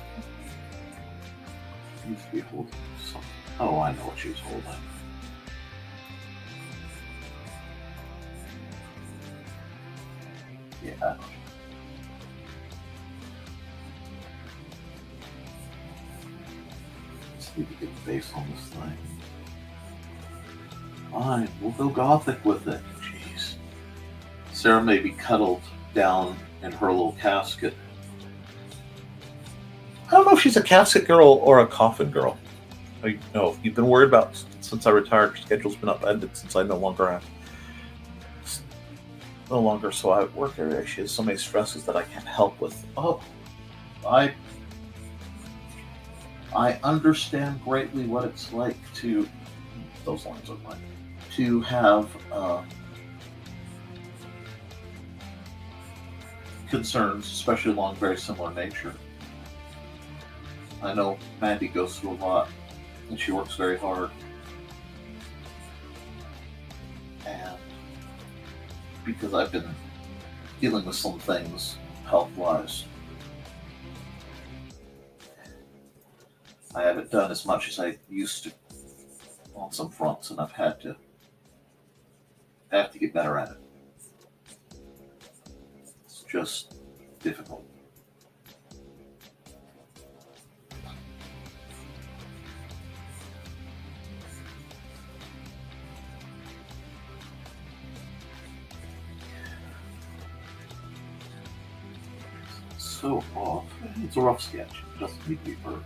Needs to be holding something. Oh, I know what she's holding. Yeah. Let's need to get the face on this thing. Fine, we'll go gothic with it. Jeez. Sarah may be cuddled down in her little casket. I don't know if she's a casket girl or a coffin girl. No, you've been worried about since I retired. Her schedule's been upended since I no longer so I work area. She has so many stresses that I can't help with. Oh, I understand greatly what it's like to. Those lines are mine. To have concerns, especially along very similar nature. I know Mandy goes through a lot, and she works very hard. And because I've been dealing with some things health-wise, I haven't done as much as I used to on some fronts, and I have to get better at it. It's just difficult. So off. It's a rough sketch. It doesn't need to be perfect.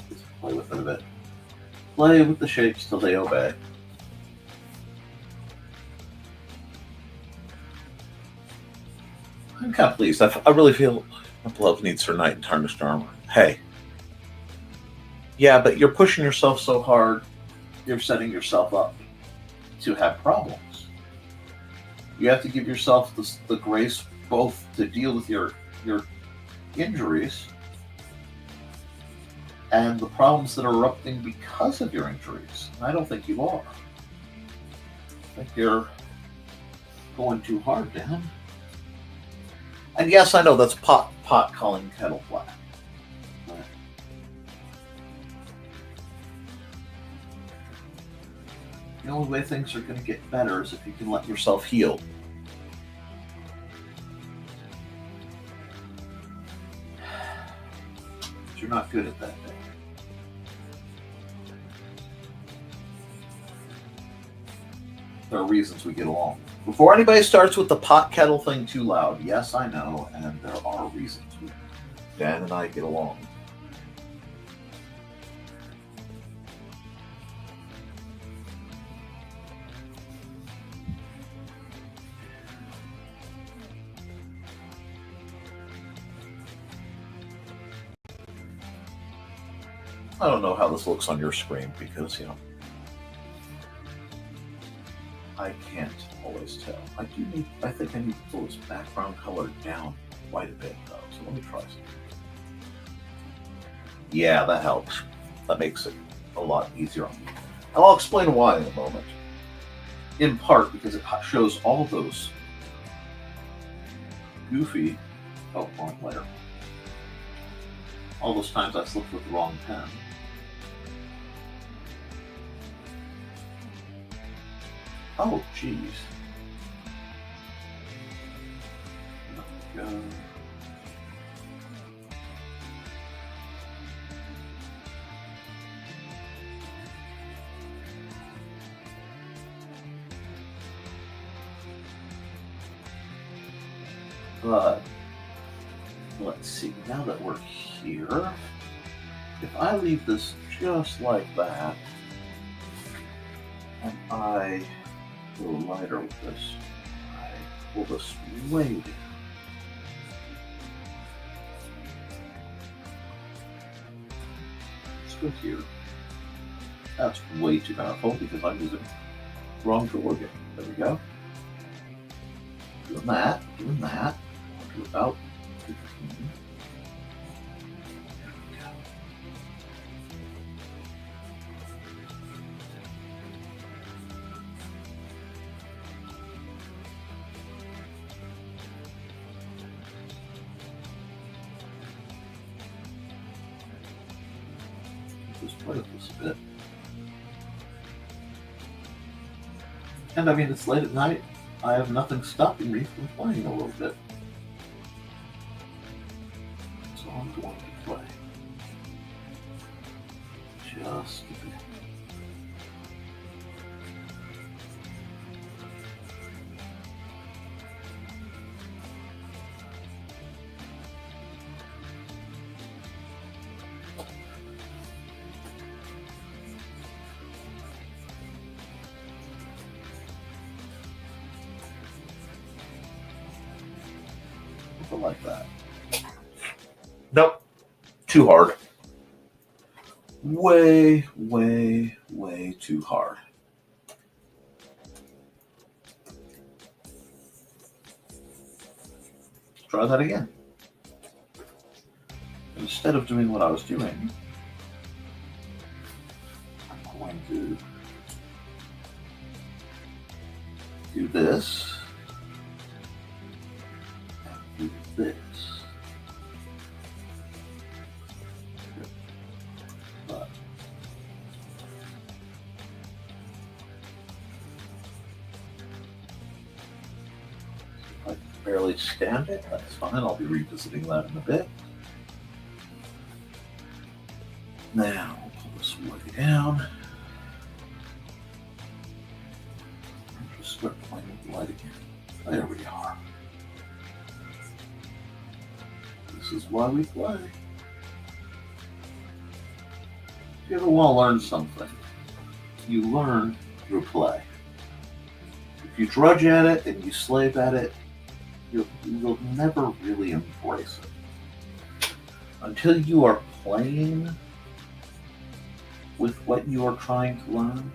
Just play with it a bit. Play with the shapes till they obey. I'm kind of pleased. I really feel my beloved needs her knight in tarnished armor. Hey. Yeah, but you're pushing yourself so hard, you're setting yourself up to have problems. You have to give yourself the grace both to deal with your injuries and the problems that are erupting because of your injuries. And I don't think you are. I think you're going too hard, Dan. And yes, I know that's pot calling kettle black. But the only way things are going to get better is if you can let yourself heal. But you're not good at that thing. There are reasons we get along. Before anybody starts with the pot kettle thing too loud, yes, I know, and there are reasons Dan and I get along. I don't know how this looks on your screen because, I can't always tell. I think I need to pull this background color down quite a bit though. So let me try something. Yeah, that helps. That makes it a lot easier on me. And I'll explain why in a moment. In part because it shows all those goofy, wrong layer. All those times I slipped with the wrong pen. Oh, jeez. Go. But let's see, now that we're here, if I leave this just like that, and I go lighter with this, I pull this way down. Let's go here. That's way too powerful because I'm using wrong tool again. There we go. Doing that, to about 15. There we go. Just play with this a bit. And I mean, it's late at night. I have nothing stopping me from playing a little bit. So I'm going to play. Just a bit. Like that. Nope. Too hard. Way too hard. Try that again. Instead of doing what I was doing, I'm going to do this. Do this. But I can barely stand it. That's fine. I'll be revisiting that in a bit. Now I'll pull this way down. And just start playing with the light again. There we are. This is why we play. If you ever want to learn something, you learn through play. If you drudge at it and you slave at it, you'll never really embrace it. Until you are playing with what you are trying to learn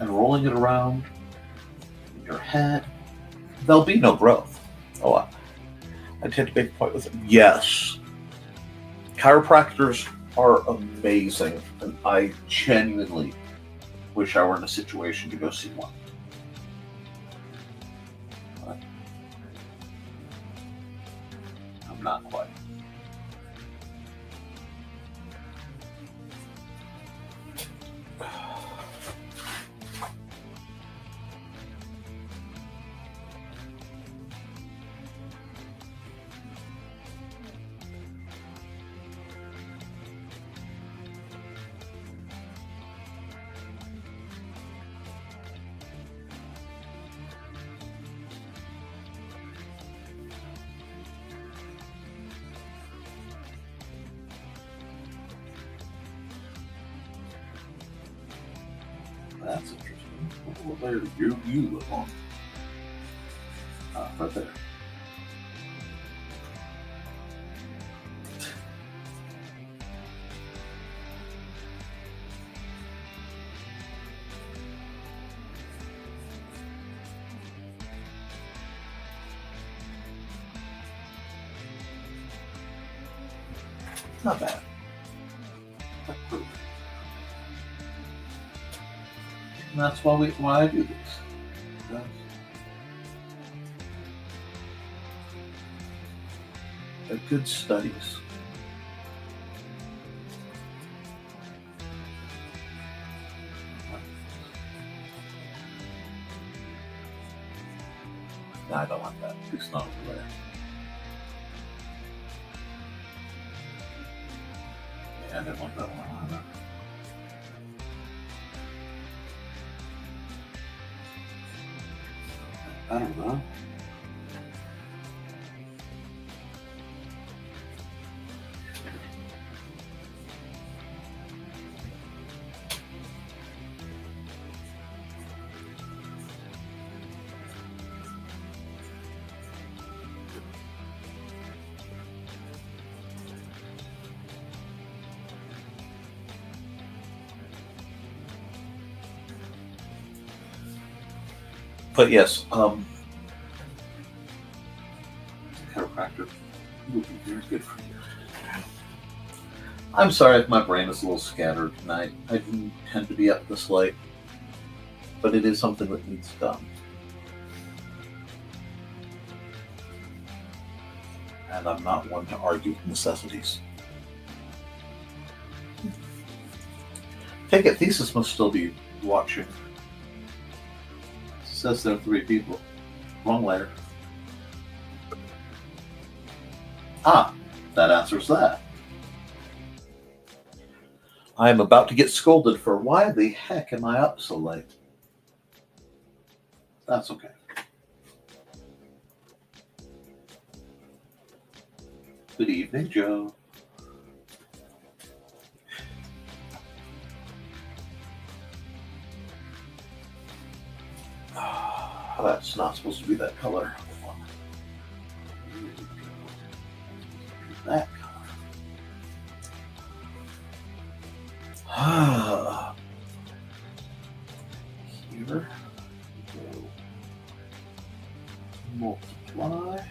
and rolling it around in your head, there'll be no growth. Oh, I tend to make a point with it. Yes. Chiropractors are amazing, and I genuinely wish I were in a situation to go see one. But I'm not quite. That's interesting. What layer do you live on? Right there. Not bad. That's perfect. And that's why I do this. That's, they're good studies. No, I don't want that. It's not over there. Yeah, I didn't want that one either. I don't know. But yes, chiropractor would be very good for you. I'm sorry if my brain is a little scattered tonight. I didn't tend to be up this late, but it is something that needs done. And I'm not one to argue necessities. Take it, Thesis must still be watching. It says there are 3 people. Wrong letter. Ah, that answers that. I am about to get scolded for why the heck am I up so late? That's okay. Good evening, Joe. That's not supposed to be that color. Here we go. That color. Here we go. Multiply.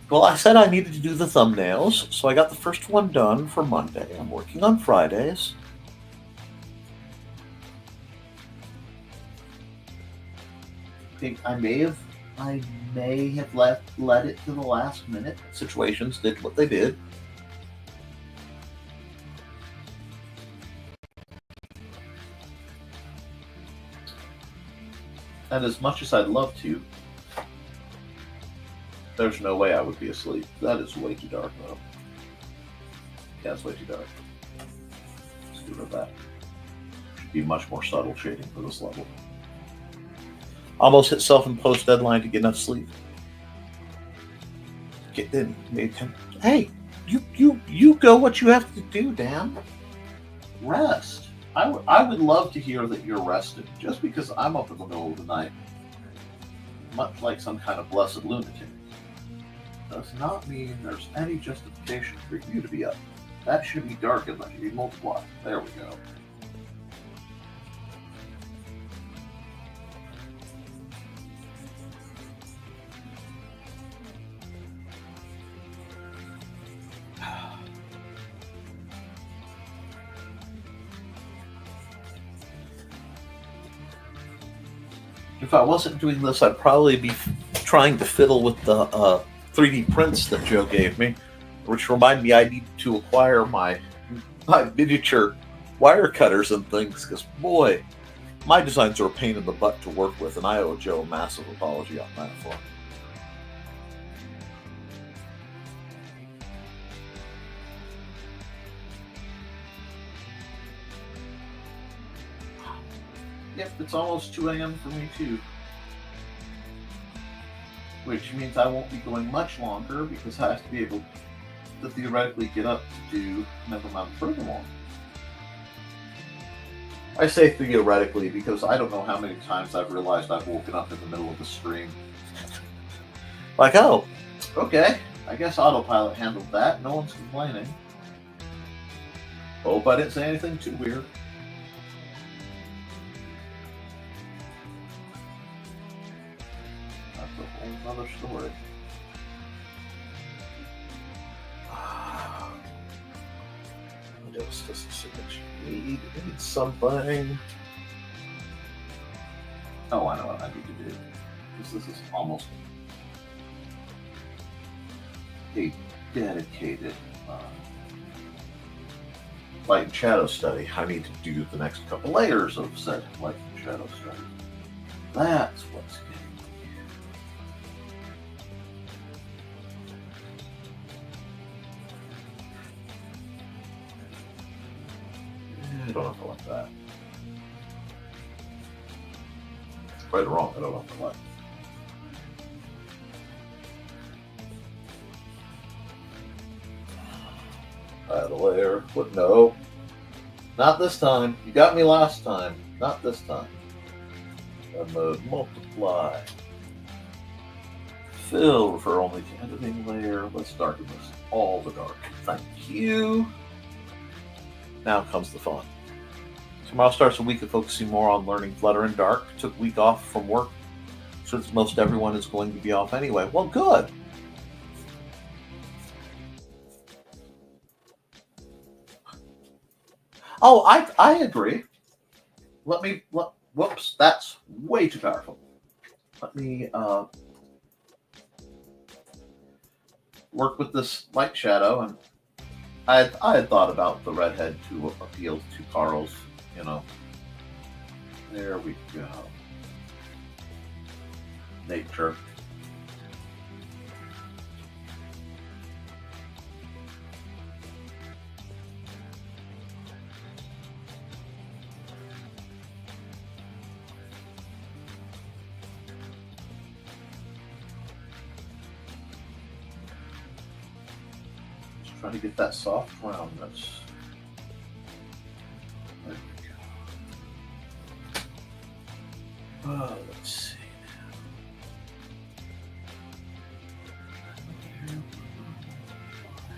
Well, I said I needed to do the thumbnails, so I got the first one done for Monday. I'm working on Fridays. I think I may have let it to the last minute. Situations did what they did. And as much as I'd love to, there's no way I would be asleep. That is way too dark, though. Yeah, it's way too dark. Let's get rid of that. Should be much more subtle shading for this level. Almost hit self-imposed deadline to get enough sleep. Get in. Hey, you go what you have to do, Dan. Rest. I would love to hear that you're rested, just because I'm up in the middle of the night, much like some kind of blessed lunatic. Does not mean there's any justification for you to be up. That should be dark and that should be multiplied. There we go. If I wasn't doing this, I'd probably be trying to fiddle with the 3D prints that Joe gave me, which remind me I need to acquire my miniature wire cutters and things, because boy, my designs are a pain in the butt to work with, and I owe Joe a massive apology on that front. Yep, it's almost 2 a.m. for me too. Which means I won't be going much longer because I have to be able to theoretically get up to do Never Mind Furthermore. I say theoretically because I don't know how many times I've realized I've woken up in the middle of the stream. Like, oh, okay, I guess autopilot handled that. No one's complaining. Hope I didn't say anything too weird. Another story. What else does this image need? It needs something. Oh, I know what I need to do. Because this is almost a dedicated light and shadow study. I need to do the next couple layers of said light and shadow study. That's what's good. I don't have to like that. Right or wrong, I don't have to like. Add a layer. What? No. Not this time. You got me last time. Not this time. Mode multiply. Fill, refer only to editing layer. Let's darken this all the dark. Thank you. Now comes the fun. Tomorrow starts a week of focusing more on learning Flutter and Dark. Took a week off from work since most everyone is going to be off anyway. Well, good. Oh, I agree. Whoops, that's way too powerful. Let me work with this light shadow, and I had thought about the redhead to appeal to Carl's, you know. There we go. Nature. Just trying to get that soft roundness. There we go. Let's see.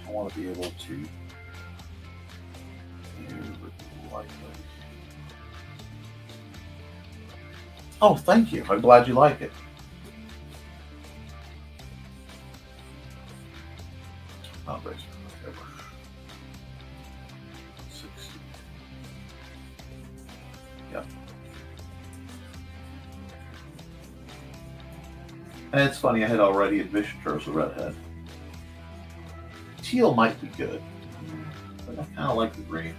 I want to be able to like those. Oh, thank you. I'm glad you like it. Not raise my airbrush. 60. Yep. And it's funny, I had already envisioned her as a redhead. Teal might be good, but I kind of like the green.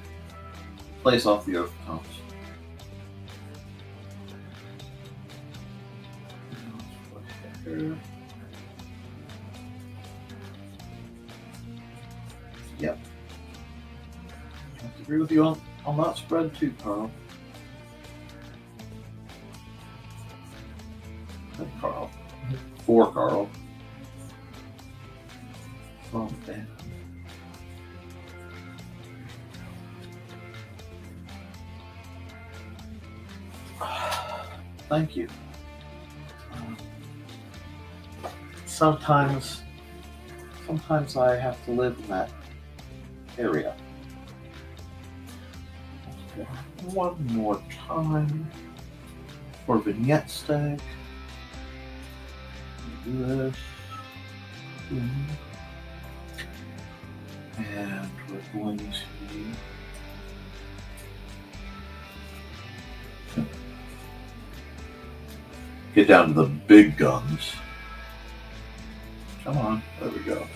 Plays off the earth tones. Yep. I agree with you on that spread too, Carl. Hey, Carl. For Carl. From Ben. Thank you. Sometimes I have to live in that area. One more time for vignette stack. Do this. And we're going to get down to the big guns. Come on, there we go.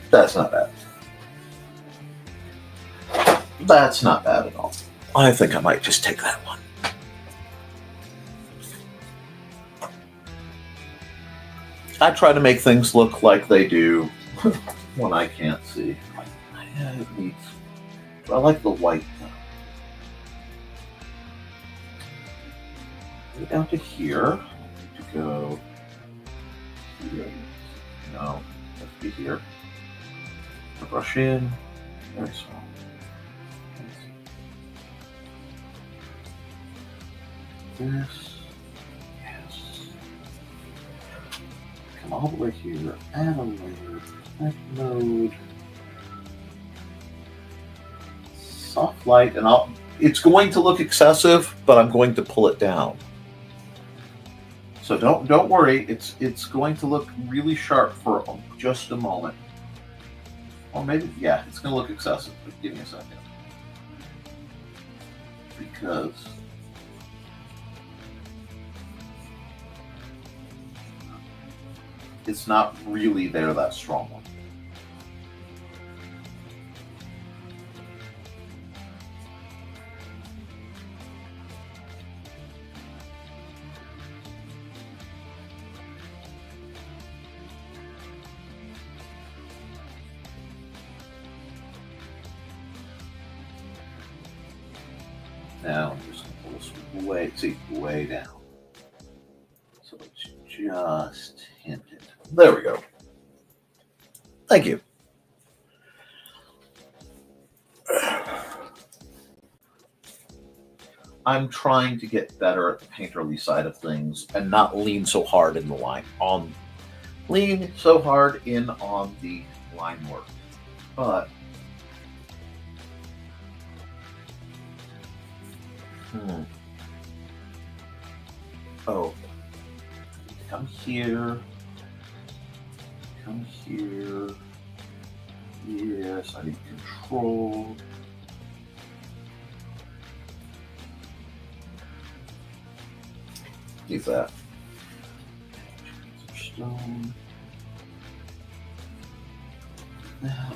That's not bad. That's not bad at all. I think I might just take that one. I try to make things look like they do when I can't see. It needs. I like the white though. Go down to here. I need to go here. No, let's be here. Brush in. Very small. This. Yes. Come all the way here. Add a layer. Back mode. Soft light, and it's going to look excessive, but I'm going to pull it down. So don't worry. It's going to look really sharp for just a moment. Or maybe, yeah, it's going to look excessive, but give me a second. Because it's not really there that strong one. Now I'm just going to pull this way down. So it's just hinted. There we go. Thank you. I'm trying to get better at the painterly side of things and not lean so hard in the lean so hard in on the line work. But oh, come here. Yes, I need control. Leave that. Stone. That.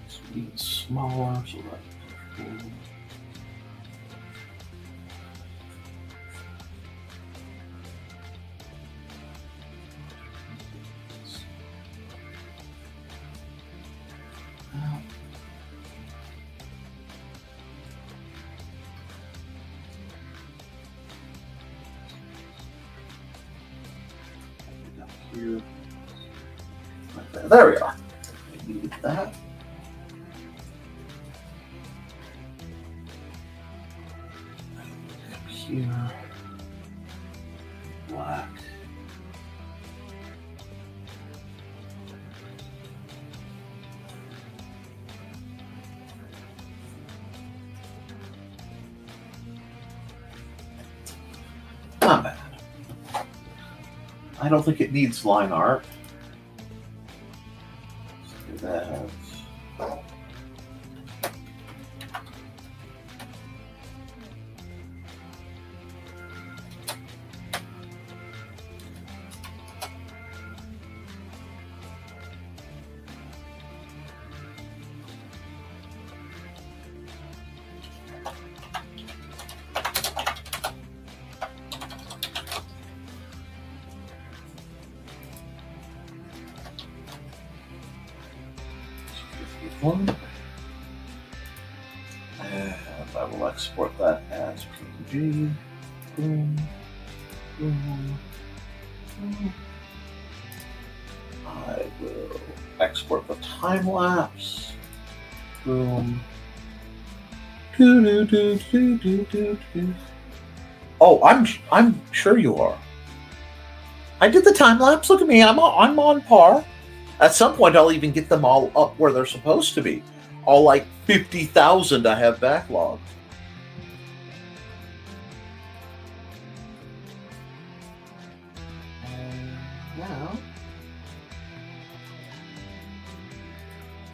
It's even smaller, so that's cool. Here. Right there we are. I needed that. Up here. Black. Not bad. I don't think it needs line art. Let's do that. One. And I will export that as PNG. Boom. Boom. Boom. I will export the time lapse. Boom. Oh, I'm sure you are. I did the time lapse. Look at me. I'm on par. At some point, I'll even get them all up where they're supposed to be. All like 50,000 I have backlogged. And now,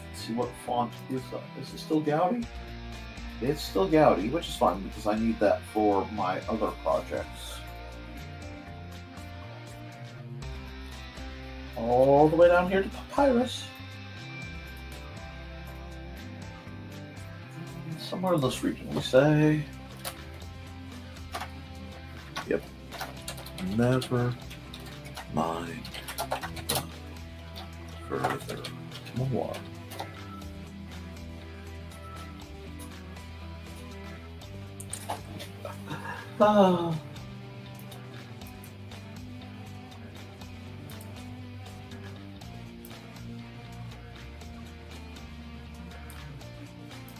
let's see what font is up. Is it still Goudy? It's still Goudy, which is fine because I need that for my other projects. All the way down here to Papyrus. Somewhere in this region, we say. Yep. Never mind. Further more. Ah.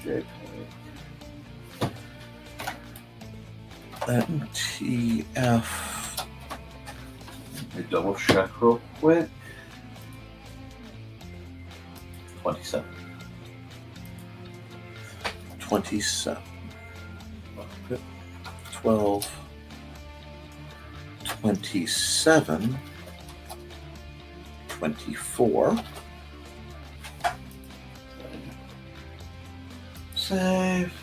JPEG. MTF. Let me double check real quick. 27. 27. 12. 27. 24. Save.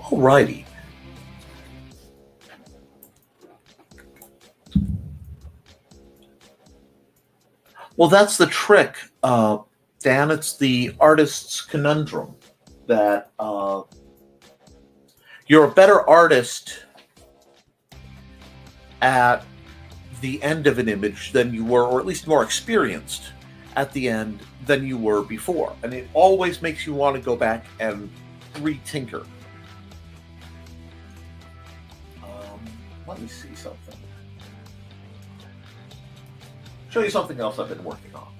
Alrighty. Well, that's the trick, Dan. It's the artist's conundrum that you're a better artist at the end of an image than you were, or at least more experienced at the end than you were before. And it always makes you want to go back and re-tinker. Let me see something. Show you something else I've been working on.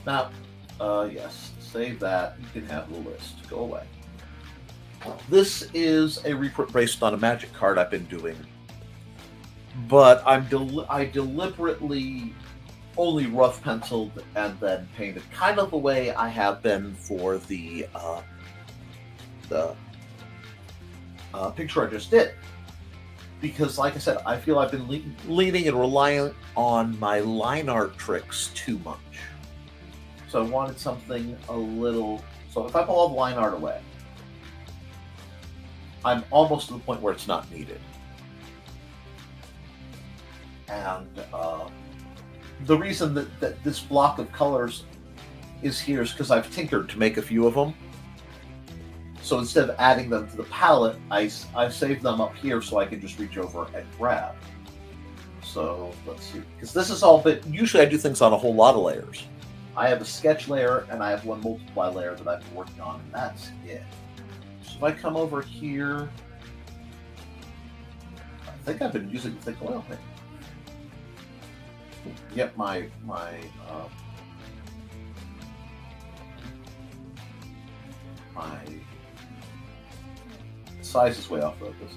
Now, yes, Save that. You can have the list. Go away. This is a reprint based on a magic card I've been doing, but I deliberately only rough penciled and then painted, kind of the way I have been for the picture I just did. Because, like I said, I feel I've been leaning and relying on my line art tricks too much. So I wanted something a little. So if I pull all the line art away, I'm almost to the point where it's not needed. And the reason that this block of colors is here is because I've tinkered to make a few of them. So instead of adding them to the palette, I saved them up here so I can just reach over and grab. So let's see, because this is all, but usually I do things on a whole lot of layers. I have a sketch layer and I have one multiply layer that I've been working on, and that's it. So if I come over here, I think I've been using thick oil paint. Yep, my size is way off focus.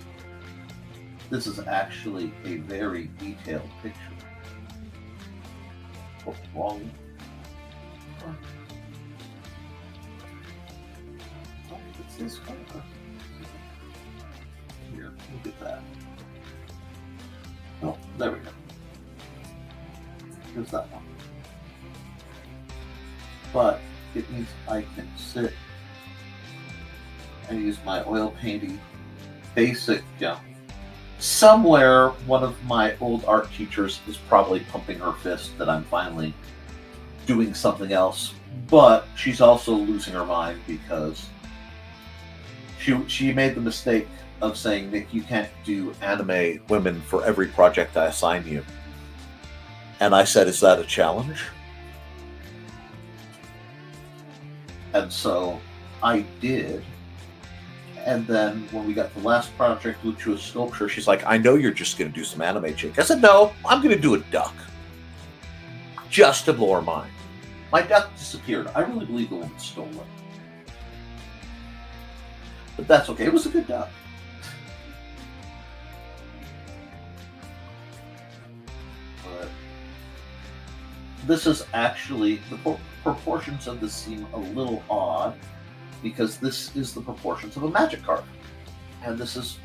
This is actually a very detailed picture. Oh, wrong. Oh, it's this color. Here, look at that. Oh, there we go. Here's that one. But it means I can sit and use my oil painting basic, somewhere one of my old art teachers is probably pumping her fist that I'm finally doing something else, but she's also losing her mind because she made the mistake of saying, Nick, you can't do anime women for every project I assign you. And I said, is that a challenge? And so I did. And then when we got the last project, which was sculpture, she's like, I know you're just going to do some anime chick. I said, no, I'm going to do a duck. Just to blow her mind. My duck disappeared. I really believe the woman stole it. But that's okay. It was a good duck. But this is actually, the proportions of this seem a little odd, because this is the proportions of a magic card. And this is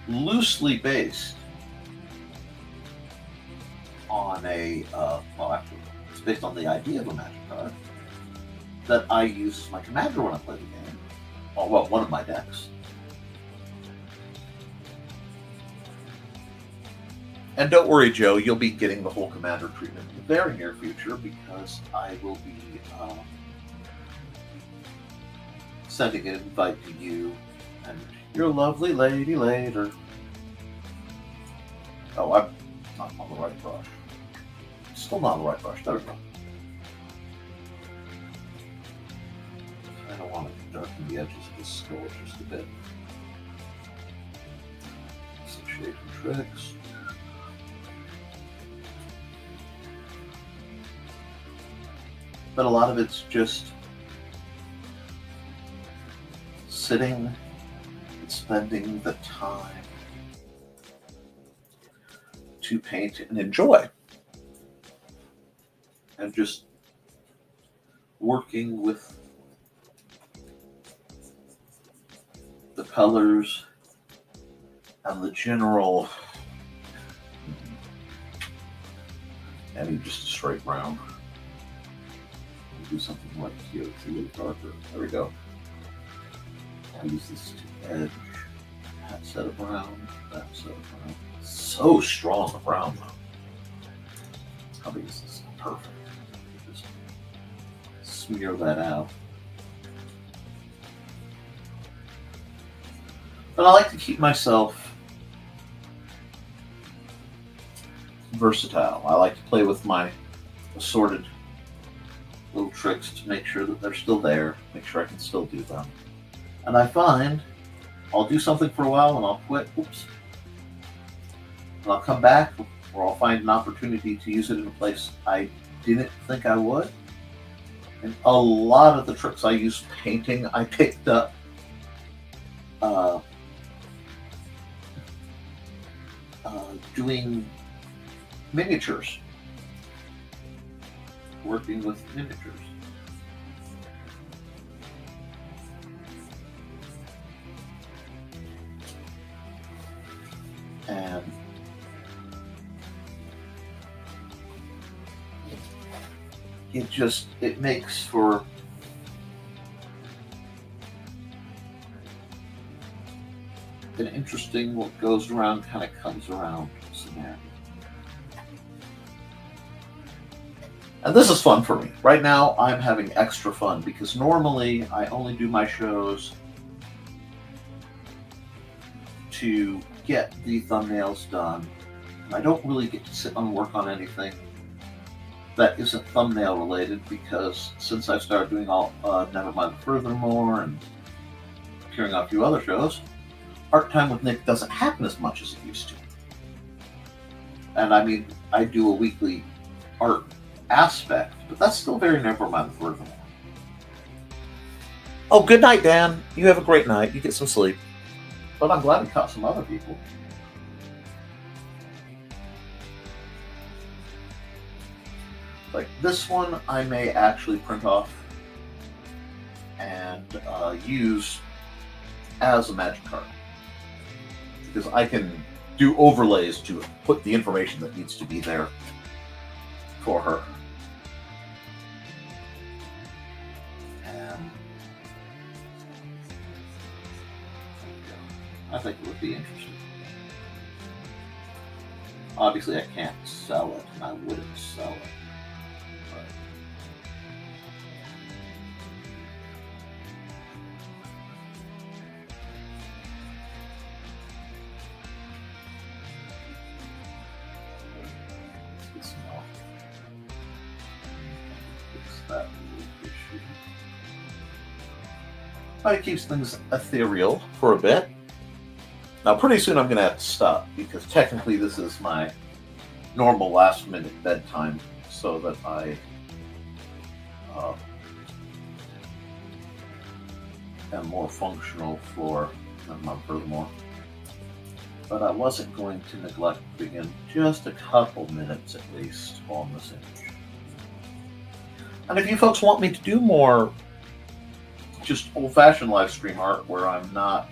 loosely based on a, well, actually, it's based on the idea of a magic card that I use as my commander when I play the game. Oh, well, one of my decks. And don't worry, Joe, you'll be getting the whole commander treatment in the very near future, because I will be sending an invite to you and your lovely lady later. Oh, I'm not on the right brush. Still not on the right brush. There we go. I don't want to darken the edges of this skull just a bit. Some shaping tricks. But a lot of it's just sitting and spending the time to paint and enjoy. And just working with the colors and the general, and just a straight brown. Do something like here, it's a little darker. There we go. I'll use this to edge that set of brown, that set of brown. So strong the brown though. I'll use this perfect. Just smear that out. But I like to keep myself versatile. I like to play with my assorted little tricks to make sure that they're still there, make sure I can still do them. And I find I'll do something for a while and I'll quit, oops. And I'll come back, or I'll find an opportunity to use it in a place I didn't think I would. And a lot of the tricks I use painting, I picked up uh, doing miniatures, working with miniatures. And it makes for an interesting what goes around kind of comes around scenario. And this is fun for me. Right now, I'm having extra fun because normally I only do my shows to get the thumbnails done. I don't really get to sit and work on anything that isn't thumbnail related because since I started doing all Nevermind Furthermore and appearing on a few other shows, Art Time with Nick doesn't happen as much as it used to. And I mean, I do a weekly art aspect, but that's still very Nevermind Furthermore. Oh, good night, Dan. You have a great night. You get some sleep. But I'm glad we caught some other people. Like this one, I may actually print off and use as a magic card. Because I can do overlays to put the information that needs to be there for her. And I think it would be interesting. Obviously, I can't sell it, and I wouldn't sell it. But it's not. Fix that issue. It keeps things ethereal for a bit. Now, pretty soon I'm going to have to stop because technically this is my normal last-minute bedtime, so that I am more functional for Furthermore. But I wasn't going to neglect putting in just a couple minutes at least on this image. And if you folks want me to do more just old-fashioned live stream art where I'm not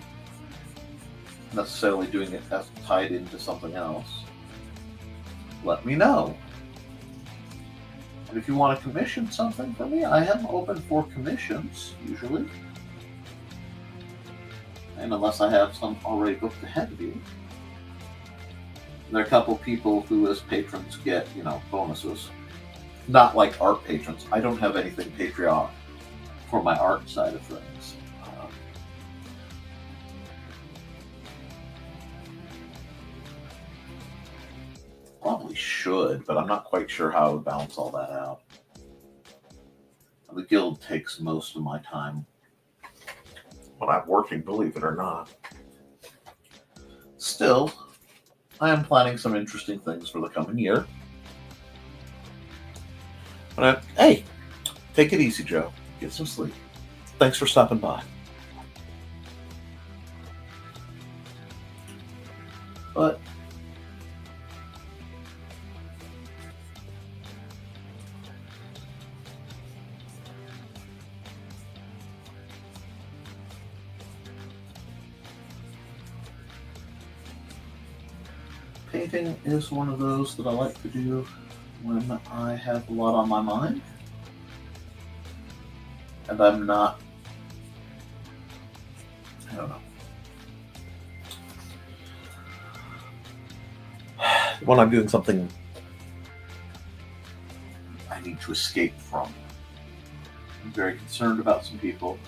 necessarily doing it as tied into something else, let me know. And if you want to commission something for me, I am open for commissions usually. And unless I have some already booked ahead of you. There are a couple people who as patrons get, bonuses. Not like art patrons. I don't have anything Patreon for my art side of things. Probably should, but I'm not quite sure how I would balance all that out. The guild takes most of my time when I'm working, believe it or not. Still, I am planning some interesting things for the coming year. Hey, take it easy, Joe. Get some sleep. Thanks for stopping by. But painting is one of those that I like to do when I have a lot on my mind. And I'm not, I don't know. When I'm doing something I need to escape from. I'm very concerned about some people.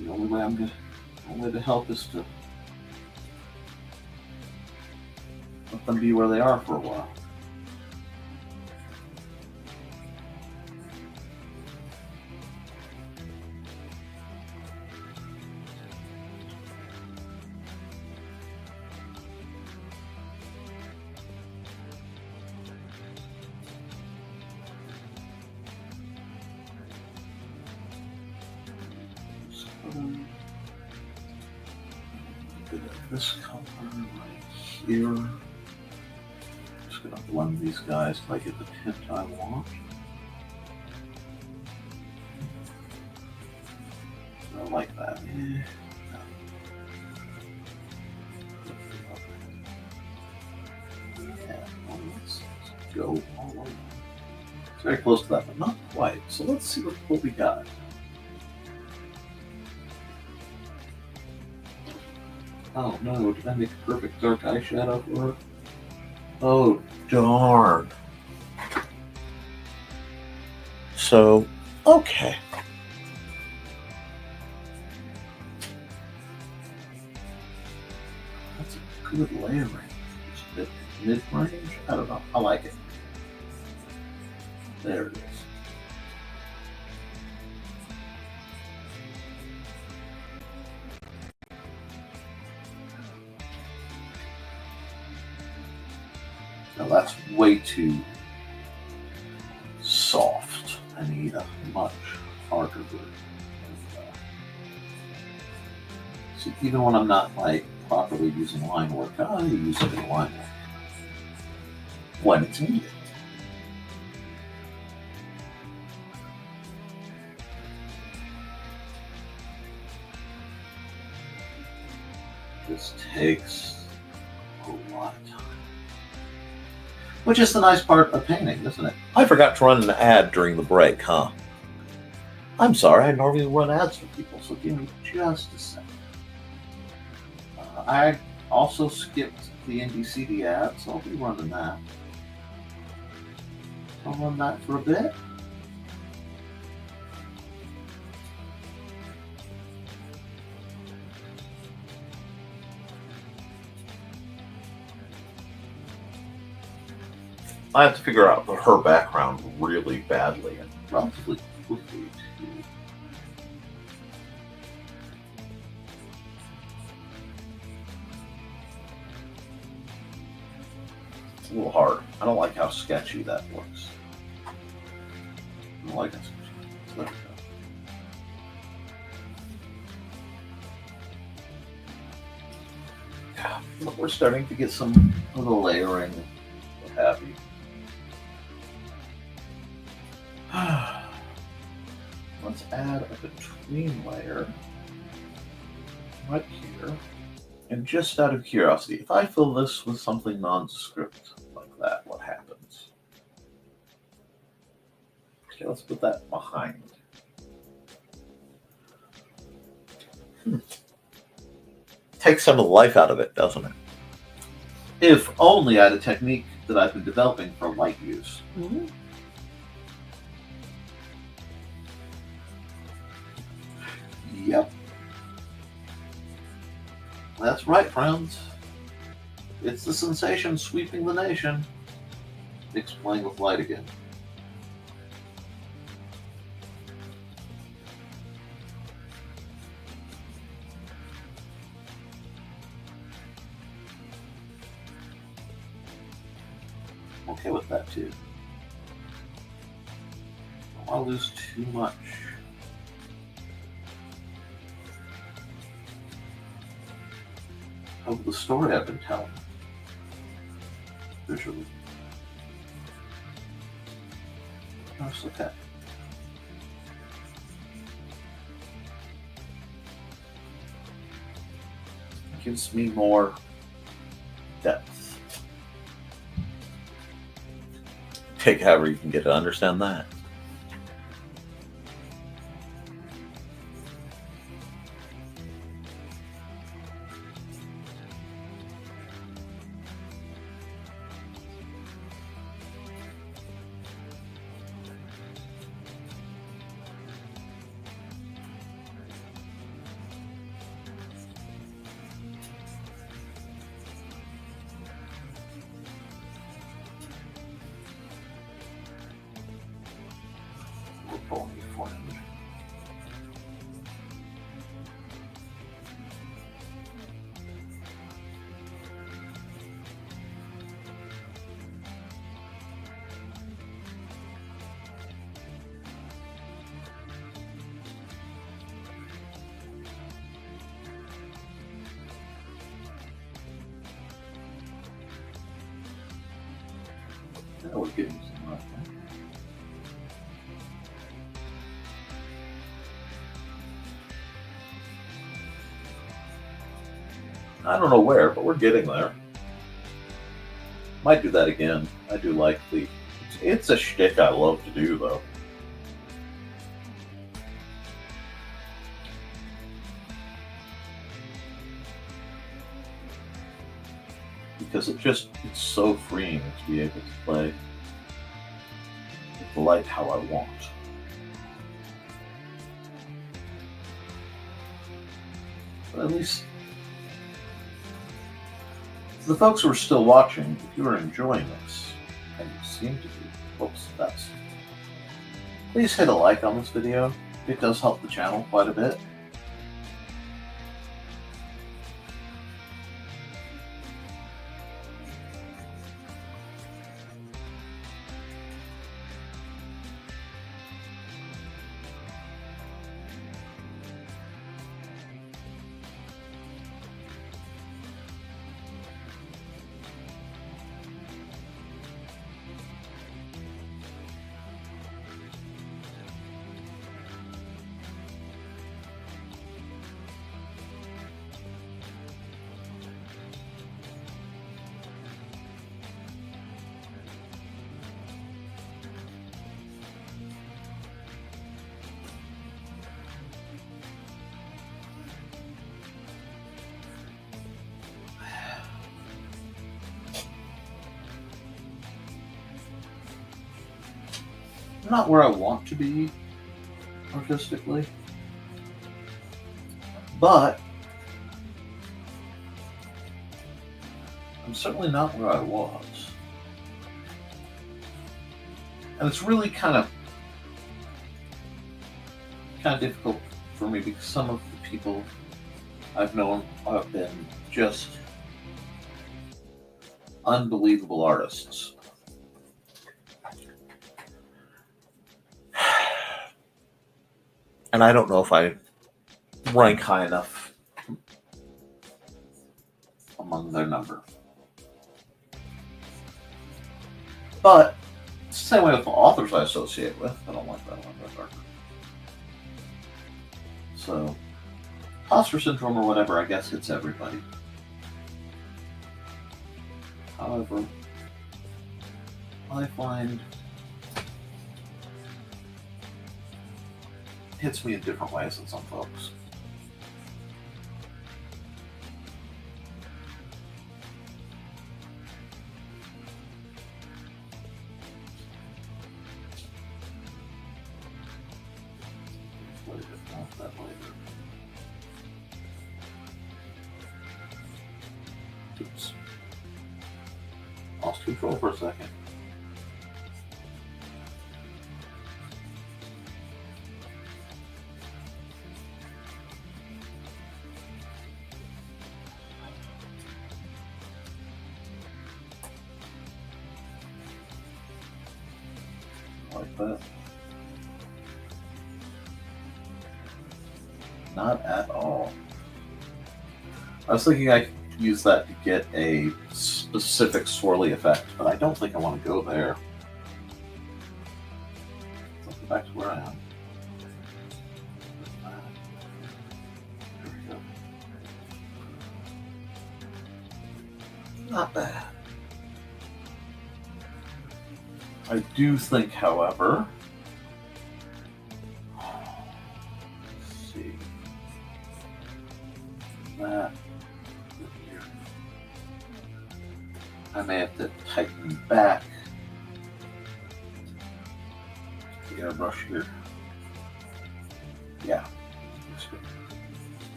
The only way to help is to let them be where they are for a while. This color right here. Just gonna blend these guys till I get the tint I want. I like that. Yeah, well, let's go all over. It's very close to that, but not quite. So let's see what we got. Oh no, did I make a perfect dark eyeshadow for it? Oh darn. So, okay. That's a good layering. It's a bit mid-range. I don't know. I like it. There it is. Now that's way too soft. I need a much harder version. So even when I'm not like properly using line work, I use it in line work when it's needed. This takes a lot of time. Which is the nice part of painting, isn't it? I forgot to run an ad during the break, huh? I'm sorry, I normally run ads for people, so give me just a second. I also skipped the NBCD ad, so I'll be running that. I'll run that for a bit. I have to figure out her background really badly and relatively quickly too. It's a little hard. I don't like how sketchy that looks. I don't like it sketchy. There we go. Yeah, we're starting to get some of the layering, what have you. Let's add a between layer right here. And just out of curiosity, if I fill this with something nondescript like that, what happens? Okay, let's put that behind. Takes some of the life out of it, doesn't it? If only I had a technique that I've been developing for light use. Mm-hmm. Yep. That's right, friends. It's the sensation sweeping the nation. Nick's playing with light again. I'm okay with that too. I don't want to lose too much. Of the story I've been telling visually. That's okay. It gives me more depth. Take however you can get to understand that. Now we're getting some right there. I don't know where, but we're getting there. Might do that again. I do like the... It's a shtick I love to do, though. Because it's so freeing to be able to play with the light how I want. But at least for the folks who are still watching, if you are enjoying this, and you seem to be, please hit a like on this video. It does help the channel quite a bit. I'm not where I want to be artistically, but I'm certainly not where I was. And it's really kind of difficult for me because some of the people I've known have been just unbelievable artists. And I don't know if I rank high enough among their number. But it's the same way with the authors I associate with. I don't like that one either. So, imposter syndrome or whatever, I guess hits everybody. However, I find hits me in different ways than some folks. That later. Oops. Lost control for a second. Like that. Not at all. I was thinking I could use that to get a specific swirly effect, but I don't think I want to go there. Let's go back to where I am. There we go. Not bad. I do think, however, let's see, that here. I may have to tighten back the airbrush here. Yeah, that's good.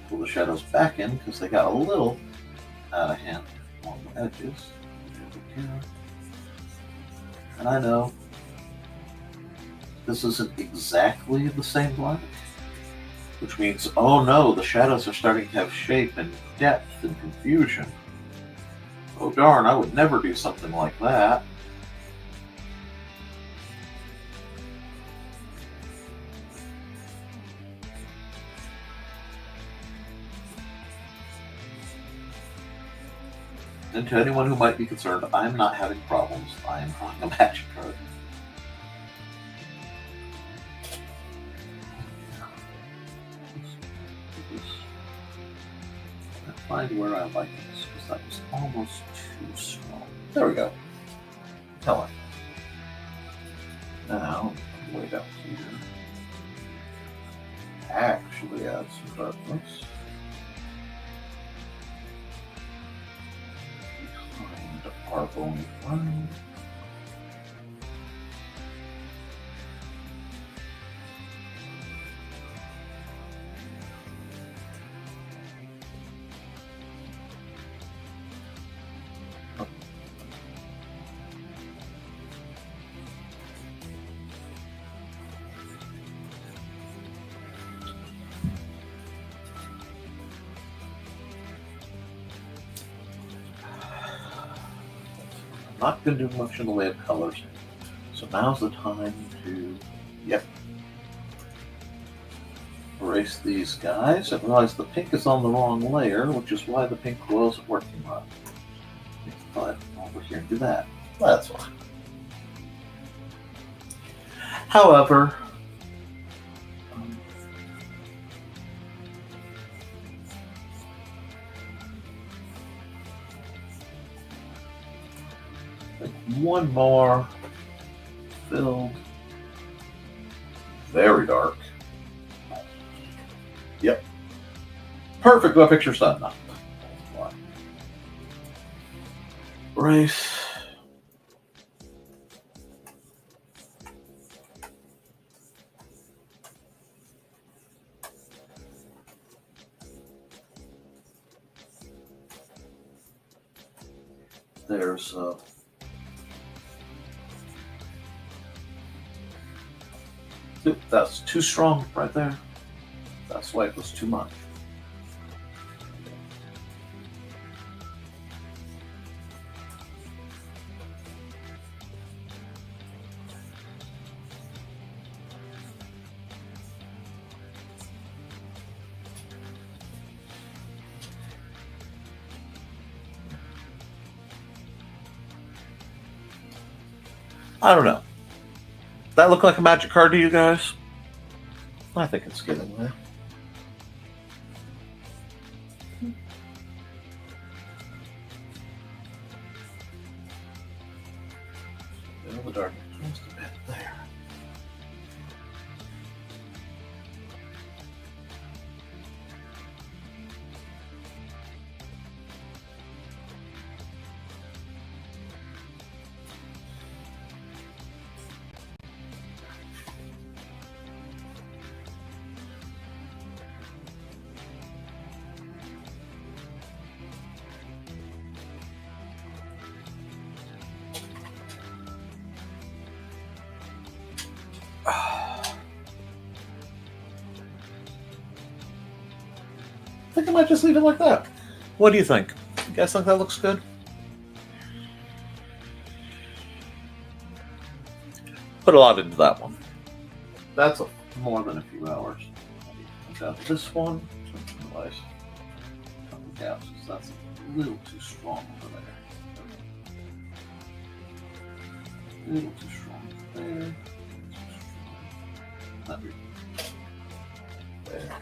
Pull the shadows back in because they got a little out of hand along the edges. There we go. And I know this isn't exactly the same black, which means, oh no, the shadows are starting to have shape and depth and confusion. Oh darn, I would never do something like that. And to anyone who might be concerned, I'm not having problems. I am drawing a magic card. Find where I like this, because that was almost too strong. There we go. Tell it. Now, way down here. Actually add some darkness. Behind our bony friend. Not going to do much in the way of colors. So now's the time to, erase these guys. I realize the pink is on the wrong layer, which is why the pink wasn't working well. But over here and do that. That's fine. However, one more filled, very dark. Yep, perfect. My picture's done now. Erase. There's that's too strong right there. That's why it was too much. I don't know. That look like a magic card to you guys? I think it's getting there. The darkness just a bit there. I think I might just leave it like that. What do you think? You guys think that looks good? Put a lot into that one. That's more than a few hours. I got this one. Realize a couple gaps, because that's a little too strong over there. A little too strong there. Not really. There.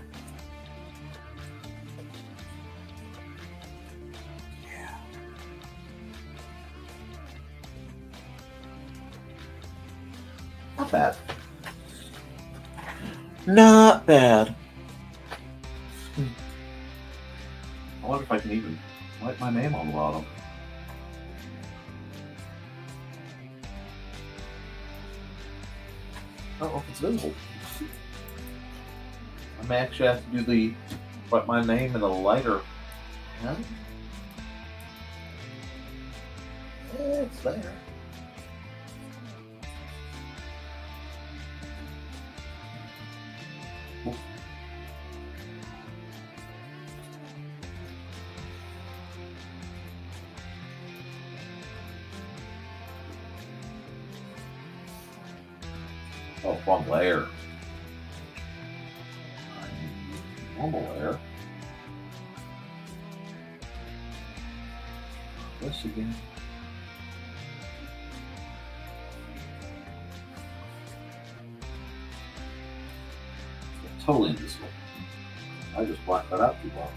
Not bad. Not bad. I wonder if I can even write my name on the bottom. I don't know if it's visible. I may actually have to do write my name in a lighter pen. It's there. Oh, wrong layer. I need normal layer. This again. Totally invisible. I just blocked that out too well.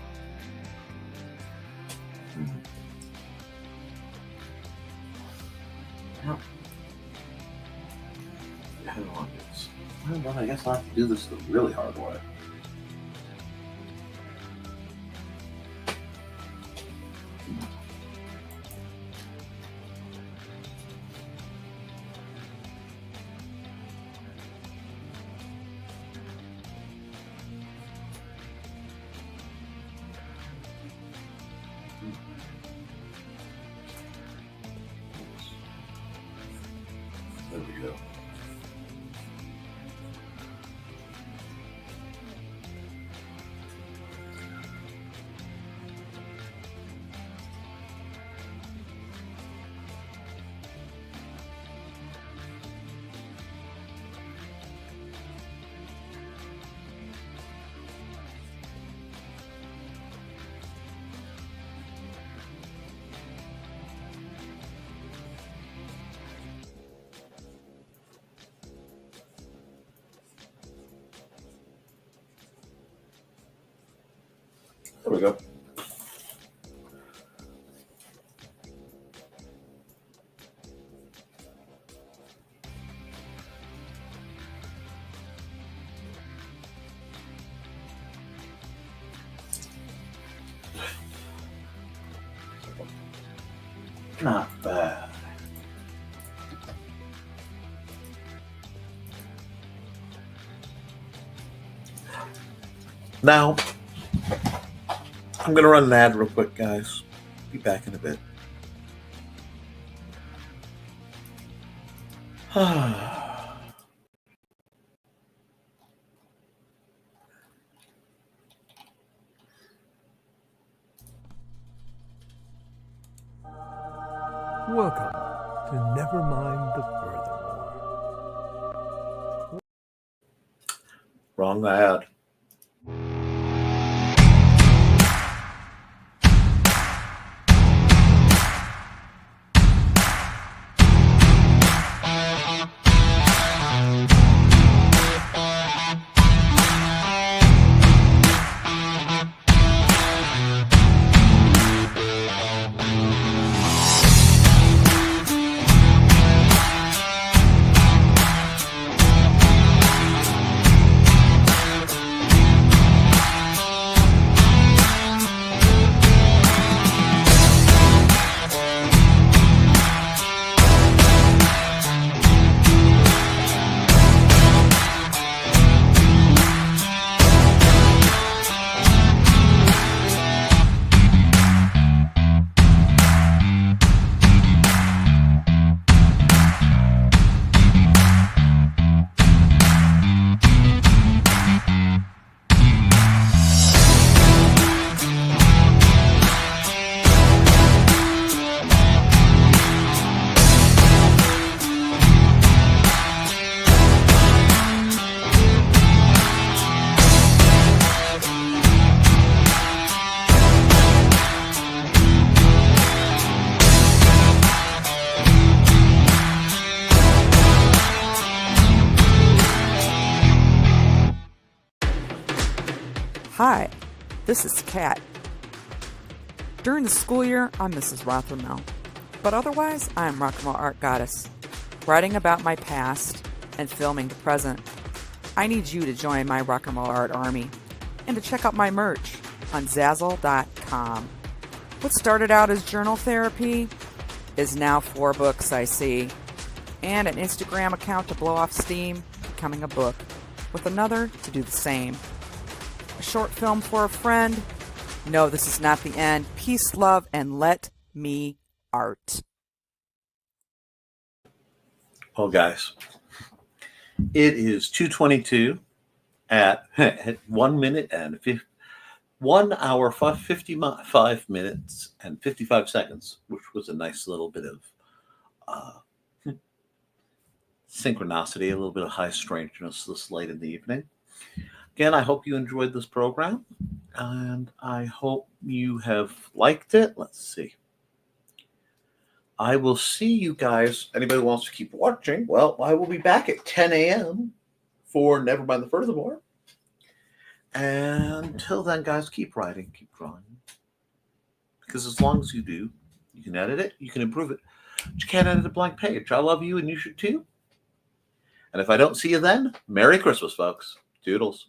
Now, how do I do this? Well, I guess I'll have to do this the really hard way. There we go. There we go. Not bad. Now, I'm going to run an ad real quick, guys. Be back in a bit. Welcome to Never Mind the Furthermore. Wrong ad. Hi, this is Kat. During the school year, I'm Mrs. Rothermel, but otherwise, I am Rock and Roll Art Goddess, writing about my past and filming the present. I need you to join my Rock and Roll Art army and to check out my merch on Zazzle.com. What started out as journal therapy is now 4 books, I see, and an Instagram account to blow off steam, becoming a book, with another to do the same. A short film for a friend. No, this is not the end. Peace, love, and let me art. Well, guys, it is 2:22 at 1 minute and 1 hour 55 minutes and 55 seconds, which was a nice little bit of synchronicity, a little bit of high strangeness this late in the evening. Again, I hope you enjoyed this program, and I hope you have liked it. Let's see. I will see you guys. Anybody who wants to keep watching, well, I will be back at 10 a.m. for Never Mind the Furthermore. And until then, guys, keep writing, keep drawing. Because as long as you do, you can edit it, you can improve it. But you can't edit a blank page. I love you, and you should too. And if I don't see you then, Merry Christmas, folks. Toodles.